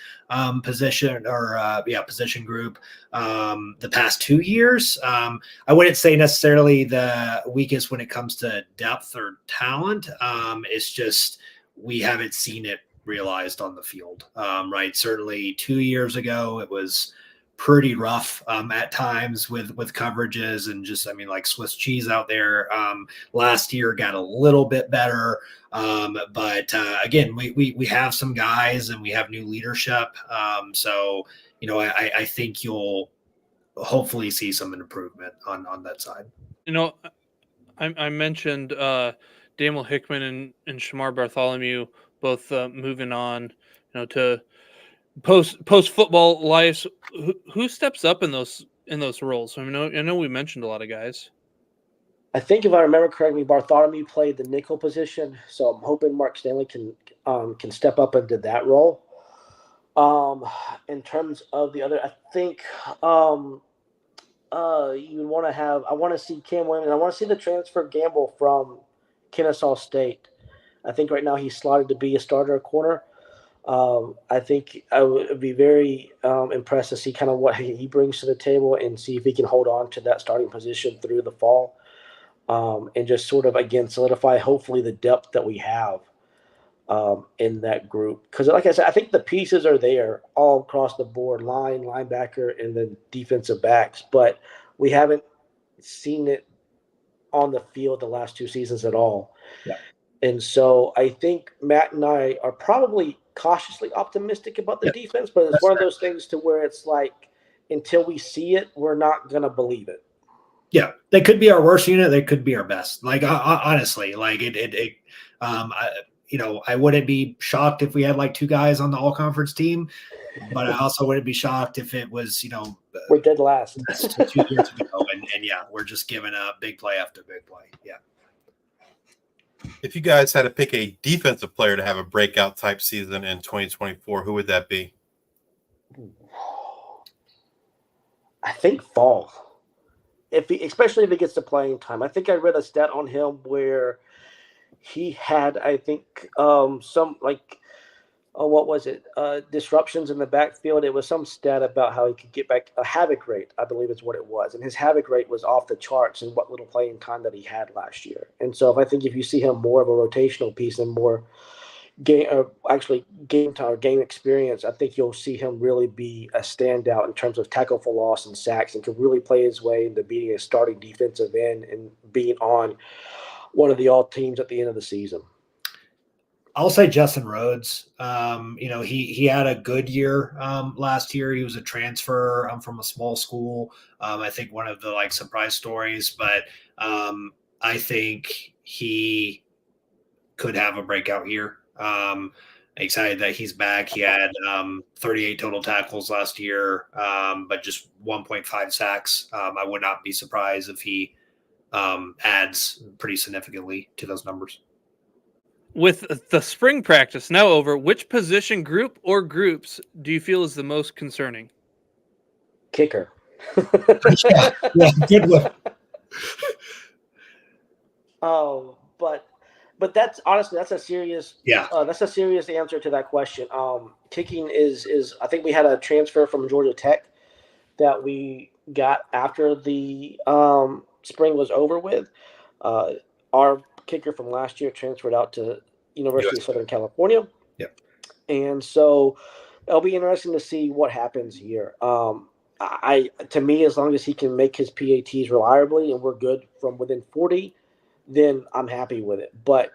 position group the past 2 years. I wouldn't say necessarily the weakest when it comes to depth or talent. It's just we haven't seen it realized on the field, right? Certainly 2 years ago, it was pretty rough at times with coverages and just, like Swiss cheese out there. Last year got a little bit better, but again, we have some guys and we have new leadership. So I think you'll hopefully see some improvement on that side. I mentioned Damel Hickman and Shamar Bartholomew both moving on, to post football lives. Who steps up in those roles? I know we mentioned a lot of guys. I think if I remember correctly, Bartholomew played the nickel position, so I'm hoping Mark Stanley can step up into that role. In terms of the other, I think you would want to have. I want to see Cam Williams. I want to see the transfer Gamble from Kennesaw State. I think right now he's slotted to be a starter at corner. I think I would be very impressed to see kind of what he brings to the table and see if he can hold on to that starting position through the fall and just sort of, again, solidify hopefully the depth that we have in that group. Because like I said, I think the pieces are there all across the board, linebacker, and then defensive backs. But we haven't seen it on the field the last 2 seasons at all. Yeah. And so I think Matt and I are probably cautiously optimistic about the defense, but it's one of those things to where it's like until we see it, we're not going to believe it. Yeah, they could be our worst unit. They could be our best. Like honestly, like I wouldn't be shocked if we had like 2 guys on the all conference team, but I also wouldn't be shocked if it was, we're dead last 2 years ago. And yeah, we're just giving up big play after big play. Yeah. If you guys had to pick a defensive player to have a breakout type season in 2024, who would that be? I think Fall. Especially if he gets to playing time. I think I read a stat on him where he had, I think, some what was it? Disruptions in the backfield. It was some stat about how he could get back a havoc rate, I believe is what it was. And his havoc rate was off the charts in what little playing time that he had last year. And so if you see him more of a rotational piece and more game time or game experience, I think you'll see him really be a standout in terms of tackle for loss and sacks and could really play his way into being a starting defensive end and being on one of the all teams at the end of the season. I'll say Justin Rhodes. He had a good year last year. He was a transfer from a small school. I think one of the surprise stories, but I think he could have a breakout year. Excited that he's back. He had 38 total tackles last year, but just 1.5 sacks. I would not be surprised if he adds pretty significantly to those numbers. With the spring practice now over, which position group or groups do you feel is the most concerning? Kicker. yeah, good one. Oh, but that's honestly that's a serious answer to that question. Kicking is I think we had a transfer from Georgia Tech that we got after the spring was over with. Our kicker from last year transferred out to University of Southern California. Yep. And so it'll be interesting to see what happens here. To me, as long as he can make his PATs reliably and we're good from within 40, then I'm happy with it. But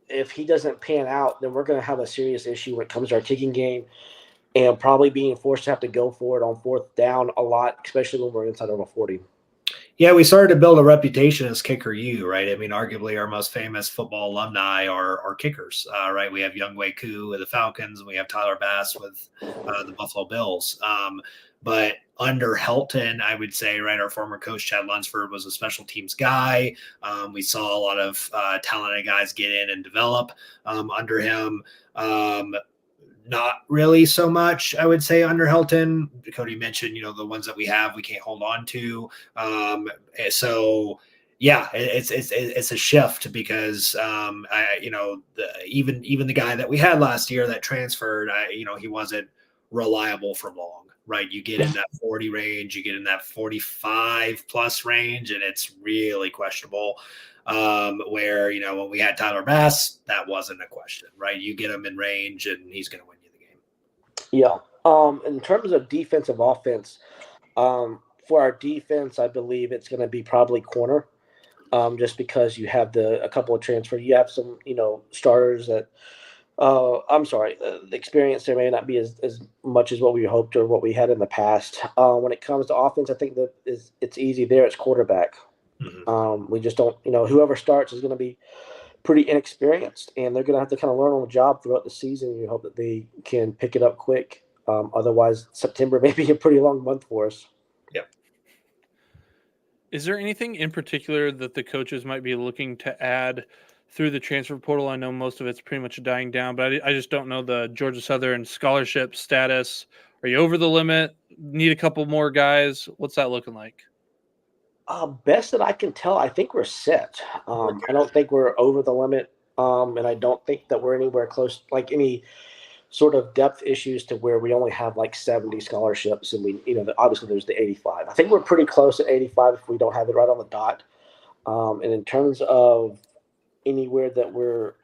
if he doesn't pan out, then we're going to have a serious issue when it comes to our kicking game and probably being forced to have to go for it on fourth down a lot, especially when we're inside of a 40. Yeah, we started to build a reputation as Kicker U, right? I mean, arguably our most famous football alumni are kickers, right? We have Younghoe Koo with the Falcons, and we have Tyler Bass with the Buffalo Bills. But under Helton, I would say, right, our former coach, Chad Lunsford, was a special teams guy. We saw a lot of talented guys get in and develop under him. Not really so much, I would say, under Helton. Cody mentioned, the ones that we have, we can't hold on to. So yeah, it's a shift because even the guy that we had last year that transferred, he wasn't reliable for long, right? You get in that 40 range, you get in that 45 plus range, and it's really questionable. Where when we had Tyler Bass, that wasn't a question, right? You get him in range, and he's going to win you the game. Yeah. In terms of defensive offense, for our defense, I believe it's going to be probably corner, just because you have a couple of transfers. You have some, starters that. The experience there may not be as much as what we hoped or what we had in the past. When it comes to offense, I think that it's easy there. It's quarterback. Mm-hmm. We just don't, whoever starts is going to be pretty inexperienced, and they're going to have to kind of learn on the job throughout the season. You hope that they can pick it up quick. Otherwise, September may be a pretty long month for us. Yep. Is there anything in particular that the coaches might be looking to add through the transfer portal? I know most of it's pretty much dying down, but I just don't know the Georgia Southern scholarship status. Are you over the limit? Need a couple more guys? What's that looking like? Best that I can tell, I think we're set. I don't think we're over the limit, and I don't think that we're anywhere close, like any sort of depth issues to where we only have like 70 scholarships, and we, obviously there's the 85. I think we're pretty close at 85 if we don't have it right on the dot. And in terms of anywhere that we're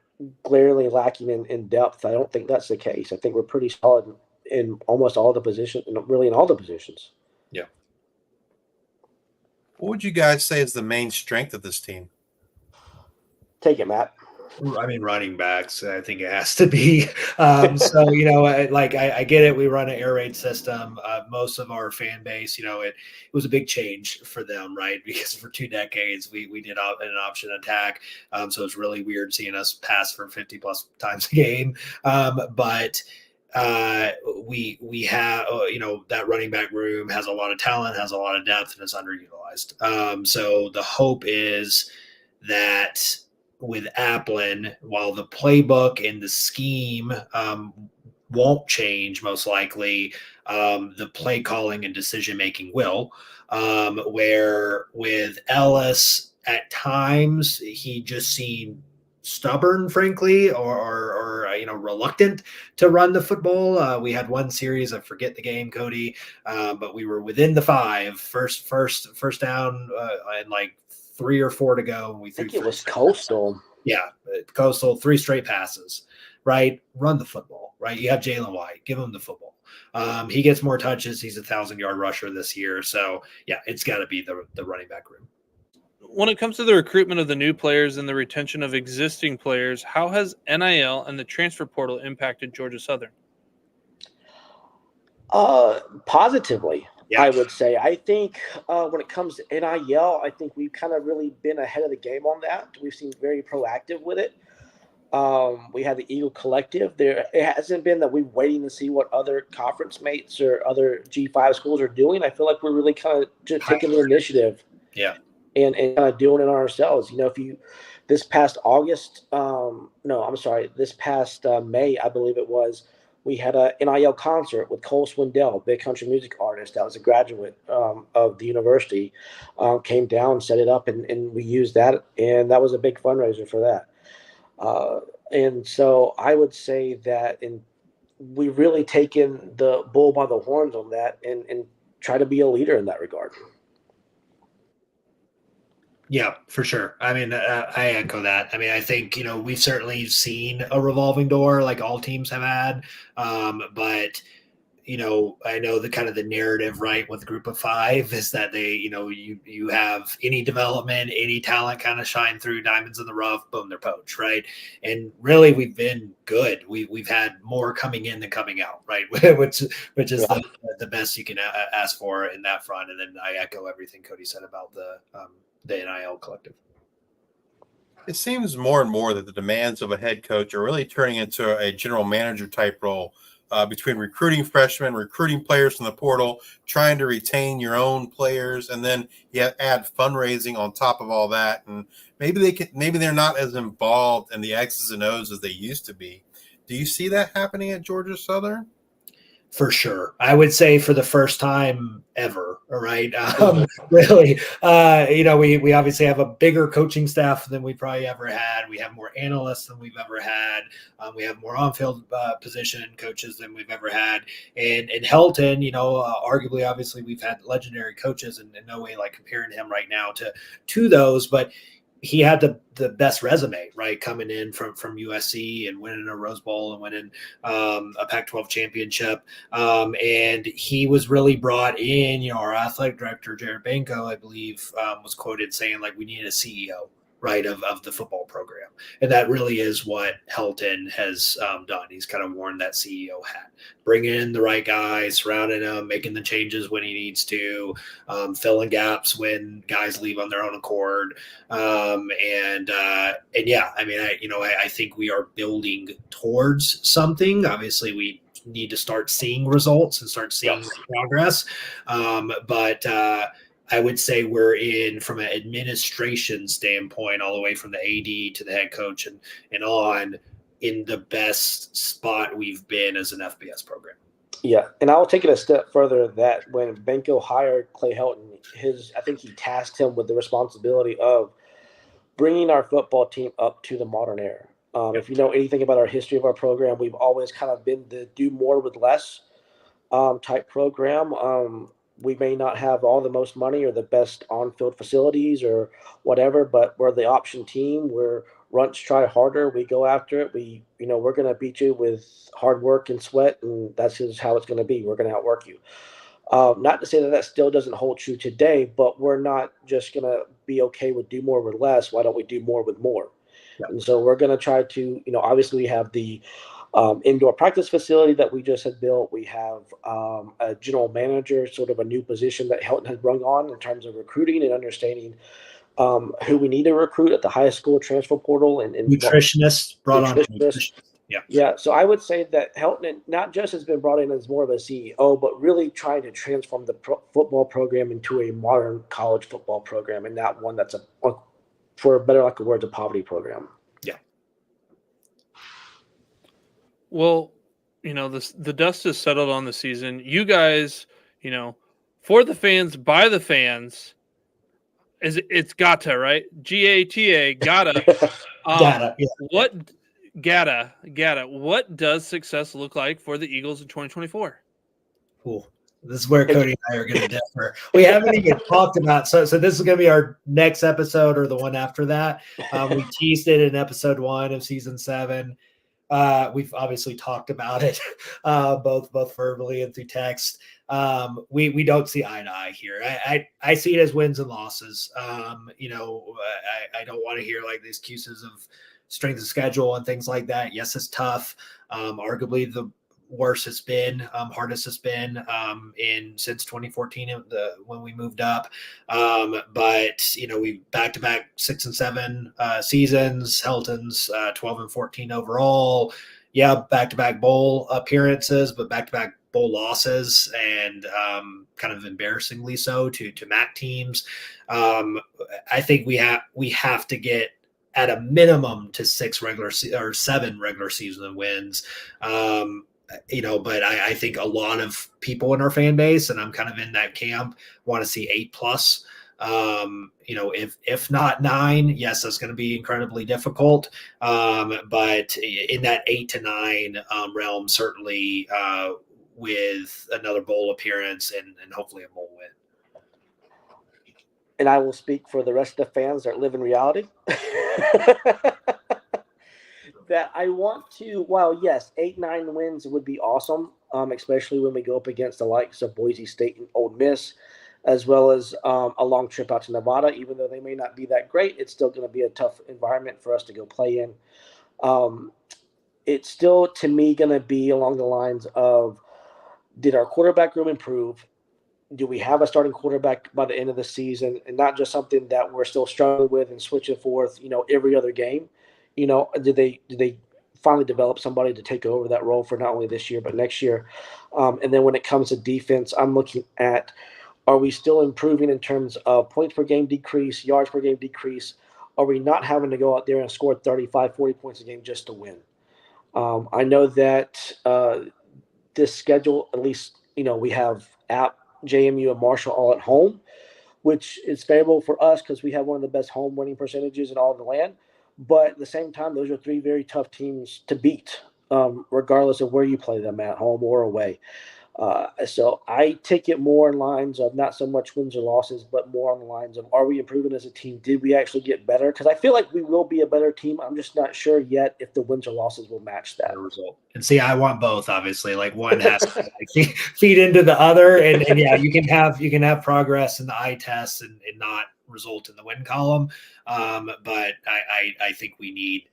glaringly lacking in depth, I don't think that's the case. I think we're pretty solid in almost all the positions, really in all the positions. Yeah. What would you guys say is the main strength of this team? Take it, Matt. I mean, running backs, I think it has to be. I get it. We run an air raid system. Most of our fan base, it was a big change for them, right? Because for 2 decades, we did an option attack. So it's really weird seeing us pass for 50 plus times a game. But we have, that running back room has a lot of talent, has a lot of depth, and is underutilized. So the hope is that with Applin, while the playbook and the scheme won't change, most likely, the play calling and decision making will. Where with Ellis, at times he just seemed stubborn, frankly, or reluctant to run the football. We had one series, I forget the game, Cody, but we were within the 5, first down, and like 3 or 4 to go. And we think it was Coastal. Yeah, Coastal, 3 straight passes, right? Run the football, right? You have Jalen White, give him the football. He gets more touches. He's a 1,000-yard rusher this year. So, yeah, it's got to be the running back room. when it comes to the recruitment of the new players and the retention of existing players, how has NIL and the transfer portal impacted Georgia Southern? Positively, Yeah. I would say. I think when it comes to NIL, I think we've kind of really been ahead of the game on that. We've been very proactive with it. We had the Eagle Collective. It hasn't been that we're waiting to see what other conference mates or other G5 schools are doing. I feel like we're really kind of just taking the initiative. Yeah. And kind of doing it ourselves. This past May, I believe it was, we had a NIL concert with Cole Swindell, big country music artist that was a graduate of the university, came down, set it up, and we used that, and that was a big fundraiser for that. And so I would say that we've really taken the bull by the horns on that and try to be a leader in that regard. Yeah, for sure. I mean, I echo that. I mean, I think, we've certainly seen a revolving door like all teams have had. But, I know the kind of the narrative, right, with the group of five is that they, you have any development, any talent kind of shine through, diamonds in the rough, boom, they're poached, right? And really we've been good. We've had more coming in than coming out, right? which is the best you can ask for in that front. And then I echo everything Cody said about the NIL collective. It seems more and more that the demands of a head coach are really turning into a general manager type role, between recruiting freshmen, recruiting players from the portal, trying to retain your own players, and then you add fundraising on top of all that. And maybe they're not as involved in the X's and O's as they used to be. Do you see that happening at Georgia Southern? For sure. I would say for the first time ever. All right. Really, we obviously have a bigger coaching staff than we probably ever had. We have more analysts than we've ever had. We have more on-field position coaches than we've ever had. And Helton, arguably, obviously, we've had legendary coaches, and in no way like comparing him right now to those, but he had the best resume, right? Coming in from USC and winning a Rose Bowl and winning a Pac-12 championship. And he was really brought in, our athletic director, Jared Banco, I believe, was quoted saying like, we need a CEO, right, of the football program. And that really is what Helton has done. He's kind of worn that CEO hat, bringing in the right guys, surrounding him, making the changes when he needs to, filling gaps when guys leave on their own accord. And yeah, I mean, I think we are building towards something. Obviously, we need to start seeing results and start seeing progress. But I would say we're in, from an administration standpoint, all the way from the AD to the head coach and on, in the best spot we've been as an FBS program. Yeah, and I'll take it a step further that when Benko hired Clay Helton, I think he tasked him with the responsibility of bringing our football team up to the modern era. If you know anything about our history of our program, we've always kind of been the do more with less type program. We may not have all the most money or the best on-field facilities or whatever, but we're the option team. We're runts try harder. We go after it. We're going to beat you with hard work and sweat, and that's just how it's going to be. We're going to outwork you. Not to say that still doesn't hold true today, but we're not just going to be okay with do more with less. Why don't we do more with more? Yeah. And so we're going to try to, obviously we have the indoor practice facility that we just had built. We have a general manager, sort of a new position that Helton has brought on in terms of recruiting and understanding who we need to recruit at the high school transfer portal and nutritionists brought on. Yeah. So I would say that Helton not just has been brought in as more of a CEO, but really trying to transform the football program into a modern college football program, and not one that's for better lack of words, a poverty program. Yeah. Well, the dust has settled on the season. You guys, for the fans, by the fans, it's GATA, right? GATA, GATA. GATA. Yeah. What GATA? What does success look like for the Eagles in 2024? Cool. This is where Cody and I are going to differ. We haven't even talked about, so this is going to be our next episode or the one after that. We teased it in episode 1 of season 7. We've obviously talked about it, both verbally and through text. We don't see eye to eye here. I see it as wins and losses. I don't want to hear like the excuses of strength of schedule and things like that. Yes, it's tough. Arguably the worst it's been, hardest it's been since 2014 when we moved up. But we back-to-back 6 and 7 seasons. Helton's 12 and 14 overall. Yeah, back-to-back bowl appearances, but back-to-back bowl losses, and kind of embarrassingly so to MAC teams. I think we have to get at a minimum to 7 regular season wins. But I think a lot of people in our fan base, and I'm kind of in that camp, want to see 8+. If not 9, yes, that's going to be incredibly difficult. But in that 8 to 9 realm, certainly with another bowl appearance and hopefully a bowl win. And I will speak for the rest of the fans that live in reality. That I want to, while yes, 8-9 wins would be awesome, especially when we go up against the likes of Boise State and Ole Miss, as well as a long trip out to Nevada. Even though they may not be that great, it's still going to be a tough environment for us to go play in. It's still, to me, going to be along the lines of, did our quarterback room improve? Do we have a starting quarterback by the end of the season, and not just something that we're still struggling with and switching forth, every other game? Did they finally develop somebody to take over that role for not only this year but next year? And then when it comes to defense, I'm looking at, are we still improving in terms of points per game decrease, yards per game decrease? Are we not having to go out there and score 35, 40 points a game just to win? I know that this schedule, at least, we have App, JMU, and Marshall all at home, which is favorable for us because we have one of the best home winning percentages in all of the land. But at the same time, those are 3 very tough teams to beat, regardless of where you play them, at home or away. So I take it more in lines of not so much wins or losses, but more on the lines of, are we improving as a team? Did we actually get better? Because I feel like we will be a better team. I'm just not sure yet if the wins or losses will match that result. And see, I want both, obviously. Like, one has to feed into the other. And yeah, you can have progress in the eye test and not result in the win column. But I think we need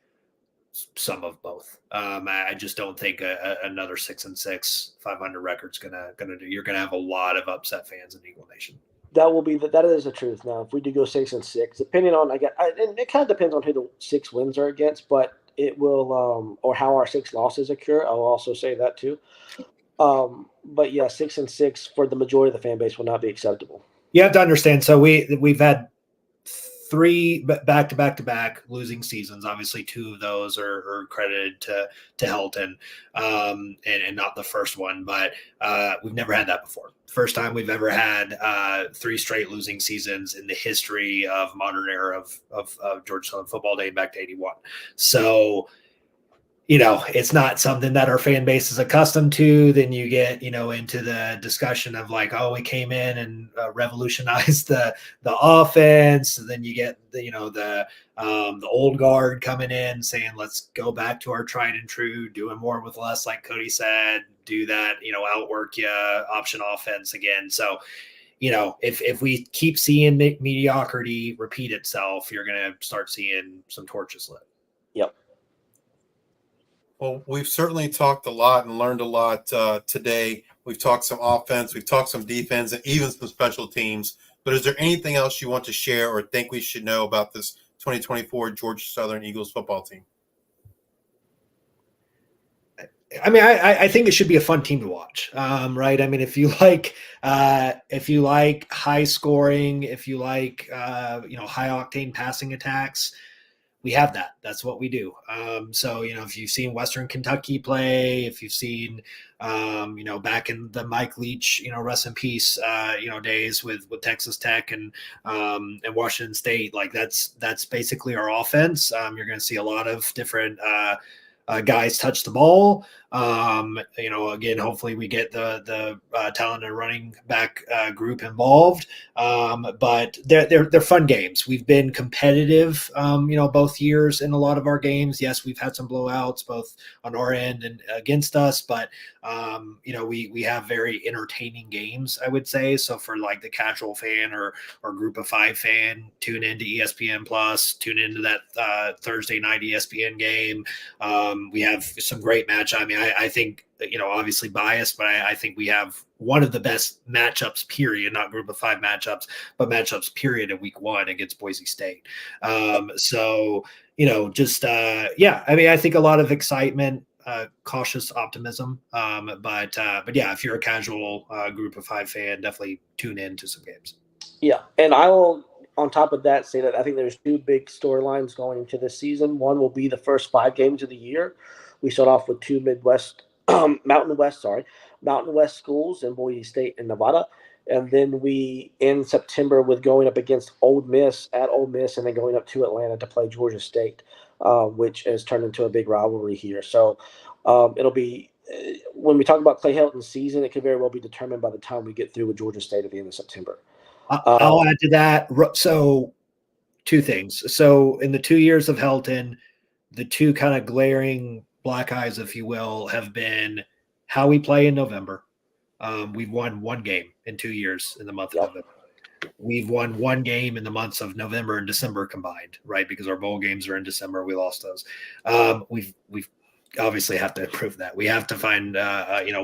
some of both. I just don't think another 6-6, 500 record's gonna do. You're gonna have a lot of upset fans in Eagle Nation. That is the truth. Now, if we do go 6-6, depending on, and it kind of depends on who the 6 wins are against, but it will, or how our 6 losses occur. I'll also say that too. But yeah, 6-6 for the majority of the fan base will not be acceptable. You have to understand. So we've had 3 back-to-back losing seasons. Obviously, 2 of those are credited to Helton, and not the first one. But we've never had that before. First time we've ever had 3 straight losing seasons in the history of modern era of Georgia Southern football dating back to 81. So, it's not something that our fan base is accustomed to. Then you get, into the discussion of like, oh, we came in and revolutionized the offense. And then you get the old guard coming in saying, let's go back to our tried and true, doing more with less, like Cody said, do that, outwork you, option offense again. So, if we keep seeing mediocrity repeat itself, you're going to start seeing some torches lit. Yep. Well, we've certainly talked a lot and learned a lot today. We've talked some offense, we've talked some defense, and even some special teams. But is there anything else you want to share or think we should know about this 2024 Georgia Southern Eagles football team? I mean, I think it should be a fun team to watch, right? I mean, if you like high scoring, if you like high octane passing attacks, we have that. That's what we do. So, if you've seen Western Kentucky play, if you've seen, back in the Mike Leach, rest in peace, days with Texas Tech and Washington State, like that's basically our offense. You're going to see a lot of different guys touch the ball. Again, hopefully we get the talented running back group involved. But they're fun games. We've been competitive, both years in a lot of our games. Yes, we've had some blowouts both on our end and against us, but we have very entertaining games, I would say. So for like the casual fan or group of 5 fan, tune into ESPN Plus, tune into that Thursday night ESPN game. We have some great match. I mean, I think, obviously biased, but I think we have one of the best matchups, period, not group of 5 matchups, but matchups, period, in week 1 against Boise State. I think a lot of excitement, cautious optimism. But yeah, if you're a casual group of 5 fan, definitely tune in to some games. Yeah. And I will, on top of that, say that I think there's 2 big storylines going into this season. One will be the first 5 games of the year. We start off with 2 Mountain West schools in Boise State and Nevada. And then we end September with going up against Ole Miss at Ole Miss, and then going up to Atlanta to play Georgia State, which has turned into a big rivalry here. So it'll be, when we talk about Clay Helton's season, it could very well be determined by the time we get through with Georgia State at the end of September. I'll add to that. So 2 things. So in the 2 years of Helton, the 2 kind of glaring black eyes, if you will, have been how we play in November. We've won 1 game in 2 years in the month of November. We've won 1 game in the months of November and December combined, right? Because our bowl games are in December. We lost those. We've obviously have to improve that. We have to find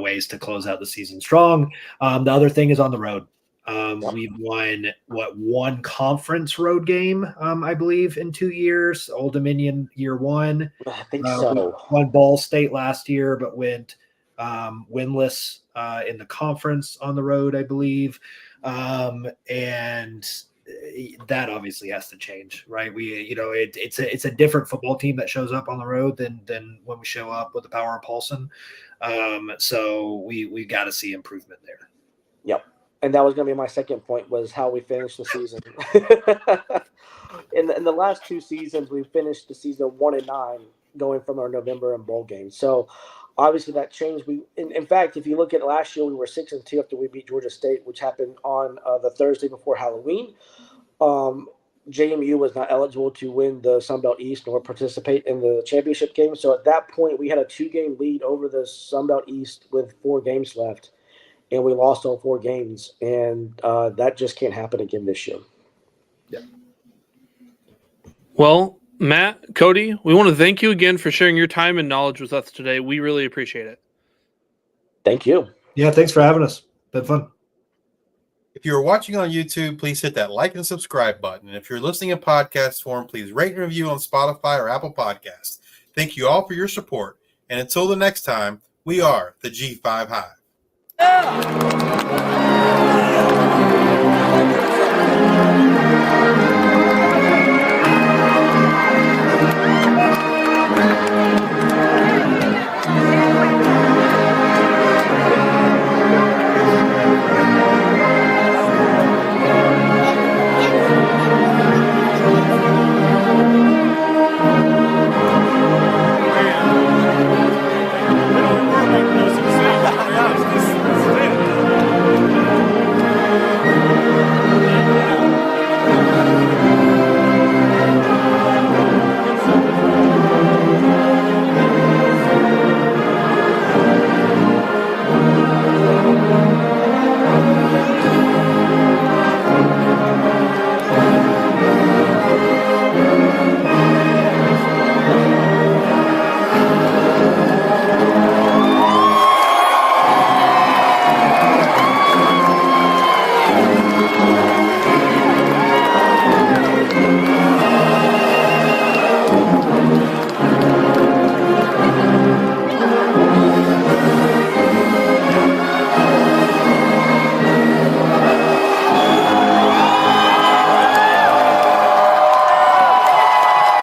ways to close out the season strong. The other thing is on the road. We've won 1 conference road game, I believe, in 2 years. Old Dominion year 1. I think so. Won Ball State last year, but went winless in the conference on the road, I believe. And that obviously has to change, right? It's a different football team that shows up on the road than when we show up with the power of Paulson. So we got to see improvement there. Yep. And that was going to be my second point, was how we finished the season. In the last 2 seasons, we finished the season 1-9, going from our November and bowl games. So obviously that changed. In fact, if you look at last year, we were 6-2 after we beat Georgia State, which happened on the Thursday before Halloween. JMU was not eligible to win the Sun Belt East nor participate in the championship game. So at that point, we had a 2-game lead over the Sun Belt East with 4 games left. And we lost all 4 games, and that just can't happen again this year. Yeah. Well, Matt, Cody, we want to thank you again for sharing your time and knowledge with us today. We really appreciate it. Thank you. Yeah, thanks for having us. Been fun. If you're watching on YouTube, please hit that like and subscribe button. And if you're listening in podcast form, please rate and review on Spotify or Apple Podcasts. Thank you all for your support. And until the next time, we are the G5 Hive. Yeah.